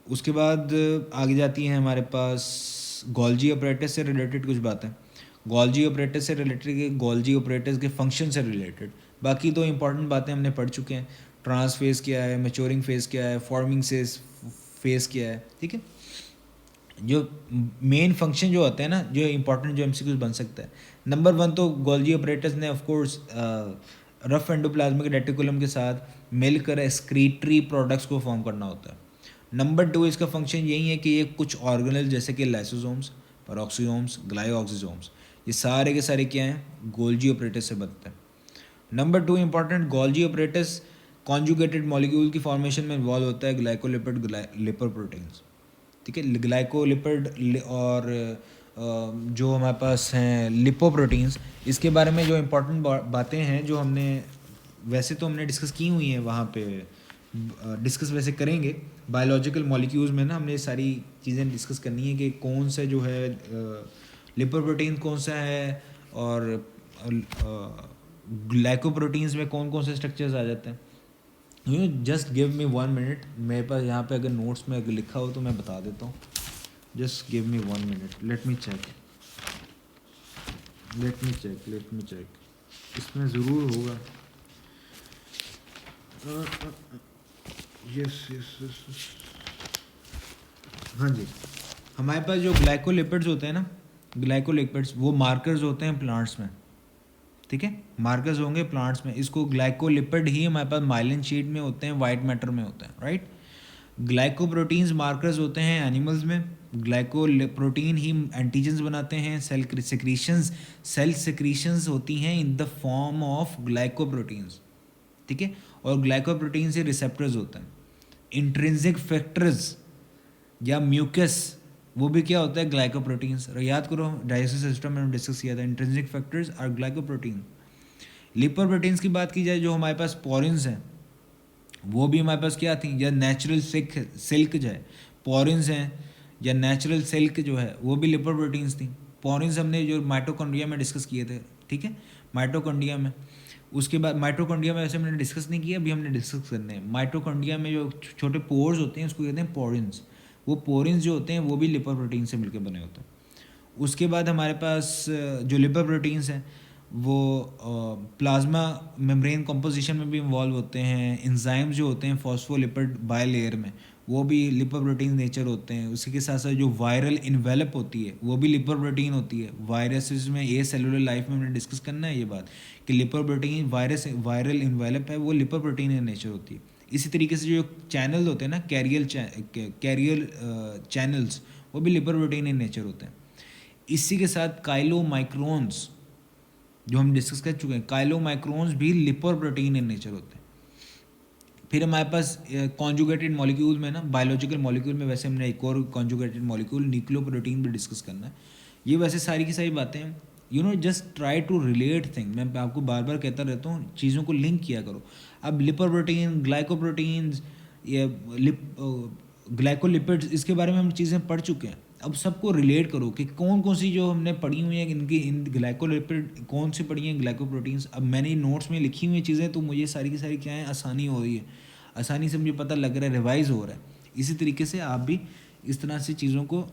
उसके बाद आगे जाती हैं हमारे पास गोल्जी ऑपरेटस से रिलेटेड कुछ बातें। गोल्जी ऑपरेटस से रिलेटेड, गोल्जी ऑपरेटस के फंक्शन से रिलेटेड। बाकी तो इंपॉर्टेंट बातें हमने पढ़ चुके हैं। ट्रांस फेज़ क्या है, मैच्योरिंग फेज़ क्या है, फॉर्मिंग फेज़ क्या है, ठीक है। जो मेन फंक्शन जो होता है ना, जो इंपॉर्टेंट जो एमसीक्यूज बन सकता है, नंबर 1 तो गोल्जी ऑपरेटर्स ने of course rough endoplasmic reticulum के साथ मिलकर एक्सक्रीटरी प्रोडक्ट्स को फॉर्म करना होता है। नंबर 2 इसका फंक्शन यही है कि ये कुछ ऑर्गेनल जैसे कि लाइसोसोम्स, पेरोक्सिसोम्स, ग्लाइऑक्सिसोम्स, ये सारे के सारे क्या हैं, गोल्जी ऑपरेटर्स से बनते हैं। Number 2 important, Golgi operators conjugated molecule की फॉर्मेशन में इन्वॉल्व होता है ग्लाइकोलिपिड लिपोप्रोटीन्स, ठीक है। ग्लाइकोलिपिड और जो हमारे पास हैं लिपोप्रोटीन्स, इसके बारे में जो इम्पोर्टेंट बातें हैं जो हमने वैसे तो हमने डिस्कस की हुई हैं वहाँ पे, डिस्कस वैसे करेंगे बायोलॉजिकल मॉलिक्यूल्स में ना, हमने सारी चीज़ें डिस्कस करनी है कि कौन सा जो है लिपोप्रोटीन कौन सा है, और ग्लाइकोप्रोटीन्स में कौन कौन से स्ट्रक्चर्स आ जाते हैं। You just give me 1 minute, मेरे पास यहाँ पे अगर नोट्स में अगर लिखा हो तो मैं बता देता हूँ। Just give me 1 minute, let me check, इसमें ज़रूर होगा। यस यस यस, हाँ जी। हमारे पास जो ग्लाइकोलिपिड्स होते हैं ना, ग्लाइकोलिपिड्स वो मार्कर्स होते हैं प्लांट्स में, ठीक है। मार्कर्स होंगे प्लांट्स में, इसको ग्लाइकोलिपिड ही हमारे पास माइलिन शीट में होते हैं, वाइट मैटर में होते हैं, राइट। ग्लाइकोप्रोटीन्स मार्कर्स होते हैं एनिमल्स में, ग्लाइकोप्रोटीन ही एंटीजन्स बनाते हैं, सेल सेक्रीशंस होती हैं in the form of glycoproteins, ठीक है। और ग्लाइकोप्रोटीन से रिसेप्टर्स होते हैं। इंट्रिंसिक फैक्टर्स या म्यूकस, वो भी क्या होता है, ग्लाइकोप्रोटीन्स। याद करो डाइजेस्टिव सिस्टम में डिस्कस किया था, इंट्रिंसिक फैक्टर्स और ग्लाइकोप्रोटीन। लिपोप्रोटीन्स की बात की जाए, जो हमारे पास पोरिन्स हैं, वो भी हमारे पास क्या थी, या नेचुरल सिल्क जो है, पोरिन्स हैं या नेचुरल सिल्क जो है वो भी लिपोप्रोटीन्स थी। पोरिन्स हमने जो माइटोकॉन्ड्रिया में डिस्कस किए थे, ठीक है, माइटोकॉन्ड्रिया में। उसके बाद माइटोकॉन्ड्रिया में वैसे हमने डिस्कस नहीं किया, अभी हमने डिस्कस करने हैं। माइटोकॉन्ड्रिया में जो छोटे पोर्स होते हैं उसको कहते हैं पोरिन्स। वो पोरिन्स जो होते हैं वो भी लिपोप्रोटीन से मिलकर बने होते हैं। उसके बाद हमारे पास जो लिपोप्रोटीन्स हैं वो प्लाज्मा मेम्ब्रेन कंपोजिशन में भी इन्वॉल्व होते हैं। एंजाइम्स जो होते हैं फॉस्फोलिपिड बायलेयर में, वो भी लिपोप्रोटीन नेचर होते हैं। उसी के साथ साथ जो वायरल इन्वेलप होती है वो भी लिपोप्रोटीन होती है। वायरसेस में, ये सेलुलर लाइफ में हमने डिस्कस करना है ये बात कि लिपोप्रोटीन वायरल इन्वेलप है वो लिपोप्रोटीन इन नेचर होती है। इसी तरीके से जो चैनल होते हैं ना, कैरियर चैनल्स, वो भी लिपोप्रोटीन इन नेचर होते हैं। इसी के साथ काइलोमाइक्रोन्स जो हम डिस्कस कर चुके हैं, काइलोमाइक्रोन्स भी लिपोप्रोटीन इन नेचर होते हैं। फिर हमारे पास कॉन्जुगेटेड मॉलिक्यूल में ना, बायोलॉजिकल मॉलिक्यूल में वैसे हमने एक और कॉन्जुगेटेड मॉलिक्यूल न्यूक्लियोप्रोटीन भी डिस्कस करना है। ये वैसे सारी की सारी बातें हैं, just try to relate thing. मैं आपको बार बार कहता रहता हूँ, चीज़ों को लिंक किया करो। अब लिपोप्रोटीन, ग्लाइकोप्रोटीन्स या ग्लाइकोलिपिड्स, इसके बारे में हम चीज़ें पढ़ चुके हैं। अब सबको रिलेट करो कि कौन कौन सी जो हमने पढ़ी हुई हैं, इन ग्लाइकोलिपिड कौन सी पढ़ी हैं, ग्लाइकोप्रोटीन्स। अब मैंने नोट्स में लिखी हुई चीज़ें तो मुझे सारी की सारी क्या है, आसानी हो रही है, आसानी से मुझे पता लग रहा है, रिवाइज हो रहा है। इसी तरीके से आप भी इस तरह से चीज़ों को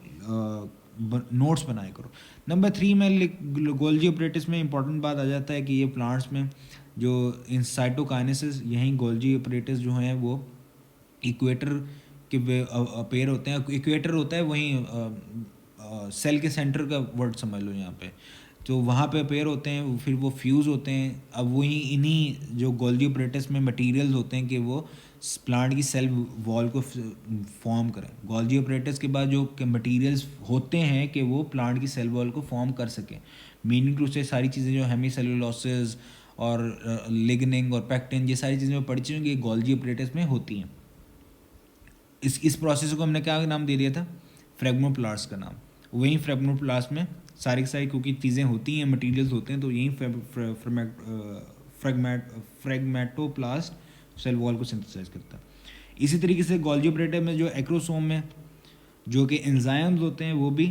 नोट्स बनाया करो। नंबर 3 में गोल्जी ऑपरेटर्स में इंपॉर्टेंट बात आ जाता है कि ये प्लांट्स में जो इन साइटोकाइनेसिस, यहीं गोल्जी ऑपरेटर्स जो हैं वो इक्वेटर के अपेयर होते हैं। इक्वेटर होता है वहीं सेल के सेंटर का वर्ड समझ लो यहाँ पे, तो वहाँ पे अपेयर होते हैं, फिर वो फ्यूज़ होते हैं। अब वहीं इन्हीं जो गोल्जी ऑपरेटर्स में मटेरियल्स होते हैं कि वो प्लांट की सेल वॉल को फॉर्म करें। गोल्जी ऑपरेटर्स के बाद जो मटेरियल्स होते हैं कि वो प्लांट की सेल वॉल को फॉर्म कर सकें। मीनिंग टू से सारी चीज़ें जो हेमीसेलुलोसिस और लिग्निन और पैक्टिन, ये सारी चीज़ें पढ़ी चुकी हैं, गोल्जी ऑपरेटर्स में होती हैं। इस प्रोसेस को हमने क्या नाम दे दिया था, फ्रेगमोप्लास्ट का नाम। वहीं फ्रेगमोप्लास्ट में सारी की सारी क्योंकि चीज़ें होती हैं, मटेरियल्स होते हैं, तो यहीं फ्रेगमेटोप्लास्ट सेल वॉल को सिंथेसाइज करता है। इसी तरीके से गोल्जी ऑपरेटर में जो एक्रोसोम में जो कि एंजाइम्स होते हैं वो भी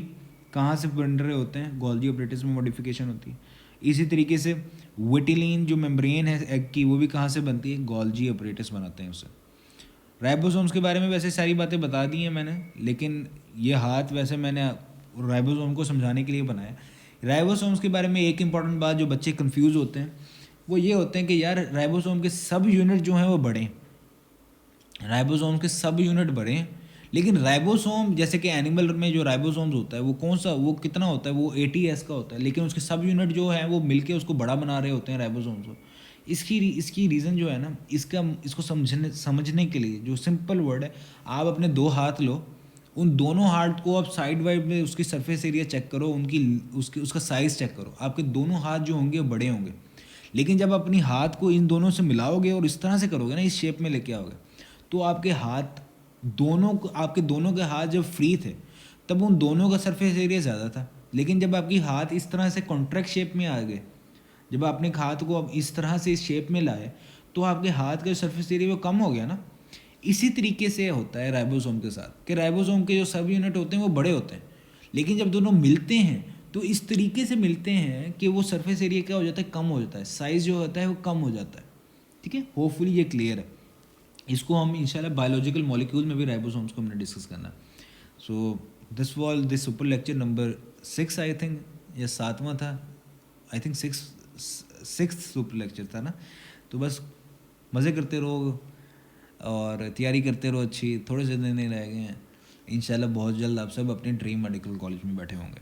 कहाँ से बन रहे होते हैं, गोल्जी ऑपरेटर्स में मॉडिफिकेशन होती है। इसी तरीके से विटिलिन जो मेम्ब्रेन है एग की, वो भी कहाँ से बनती है, गोल्जी ऑपरेटर्स बनाते हैं उसे। राइबोसोम्स के बारे में वैसे सारी बातें बता दी हैं मैंने, लेकिन ये हाथ वैसे मैंने राइबोसोम को समझाने के लिए बनाया। राइबोसोम्स के बारे में एक इंपॉर्टेंट बात जो बच्चे कंफ्यूज होते हैं वो ये होते हैं कि यार राइबोसोम के सब यूनिट जो हैं वो बड़े हैं, राइबोसोम के सब यूनिट बड़े हैं, लेकिन राइबोसोम जैसे कि एनिमल में जो राइबोसोम्स होता है वो कौन सा, वो कितना होता है, वो 80S का होता है, लेकिन उसके सब यूनिट जो है वो मिलके उसको बड़ा बना रहे होते हैं राइबोसोम्स को। इसकी रीज़न जो है ना, इसको समझने के लिए जो सिंपल वर्ड है, आप अपने 2 हाथ लो, उन दोनों हाथ को आप साइड वाइड में उसकी सरफेस एरिया चेक करो, उसका साइज़ चेक करो, आपके दोनों हाथ जो होंगे वो बड़े होंगे। लेकिन जब अपनी हाथ को इन दोनों से मिलाओगे और इस तरह से करोगे ना, इस शेप में लेके आओगे, तो आपके दोनों के हाथ जब फ्री थे तब उन दोनों का सरफेस एरिया ज़्यादा था, लेकिन जब आपकी हाथ इस तरह से कॉन्ट्रैक्ट शेप में आ गए, जब आपने हाथ को अब इस तरह से इस शेप में लाए, तो आपके हाथ का जो सरफेस एरिया वो कम हो गया ना। इसी तरीके से होता है राइबोसोम के साथ, कि राइबोसोम के जो सब यूनिट होते हैं वो बड़े होते हैं, लेकिन जब दोनों मिलते हैं तो इस तरीके से मिलते हैं कि वो सरफेस एरिया क्या हो जाता है, कम हो जाता है, साइज़ जो होता है वो कम हो जाता है। ठीक है, होपफुली ये क्लियर है। इसको हम इंशाल्लाह बायोलॉजिकल मॉलिक्यूल में भी राइबोसोम्स को हमने डिस्कस करना। So this super lecture number 6 I think, या 7वां था, I think 6th super lecture था ना। तो बस मज़े करते रहो और तैयारी करते रहो अच्छी, थोड़े से दिन नहीं रह गए हैं, इंशाल्लाह बहुत जल्द आप सब अपने ड्रीम मेडिकल कॉलेज में बैठे होंगे।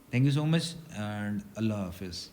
Thank you so much and अल्लाह हाफिज़।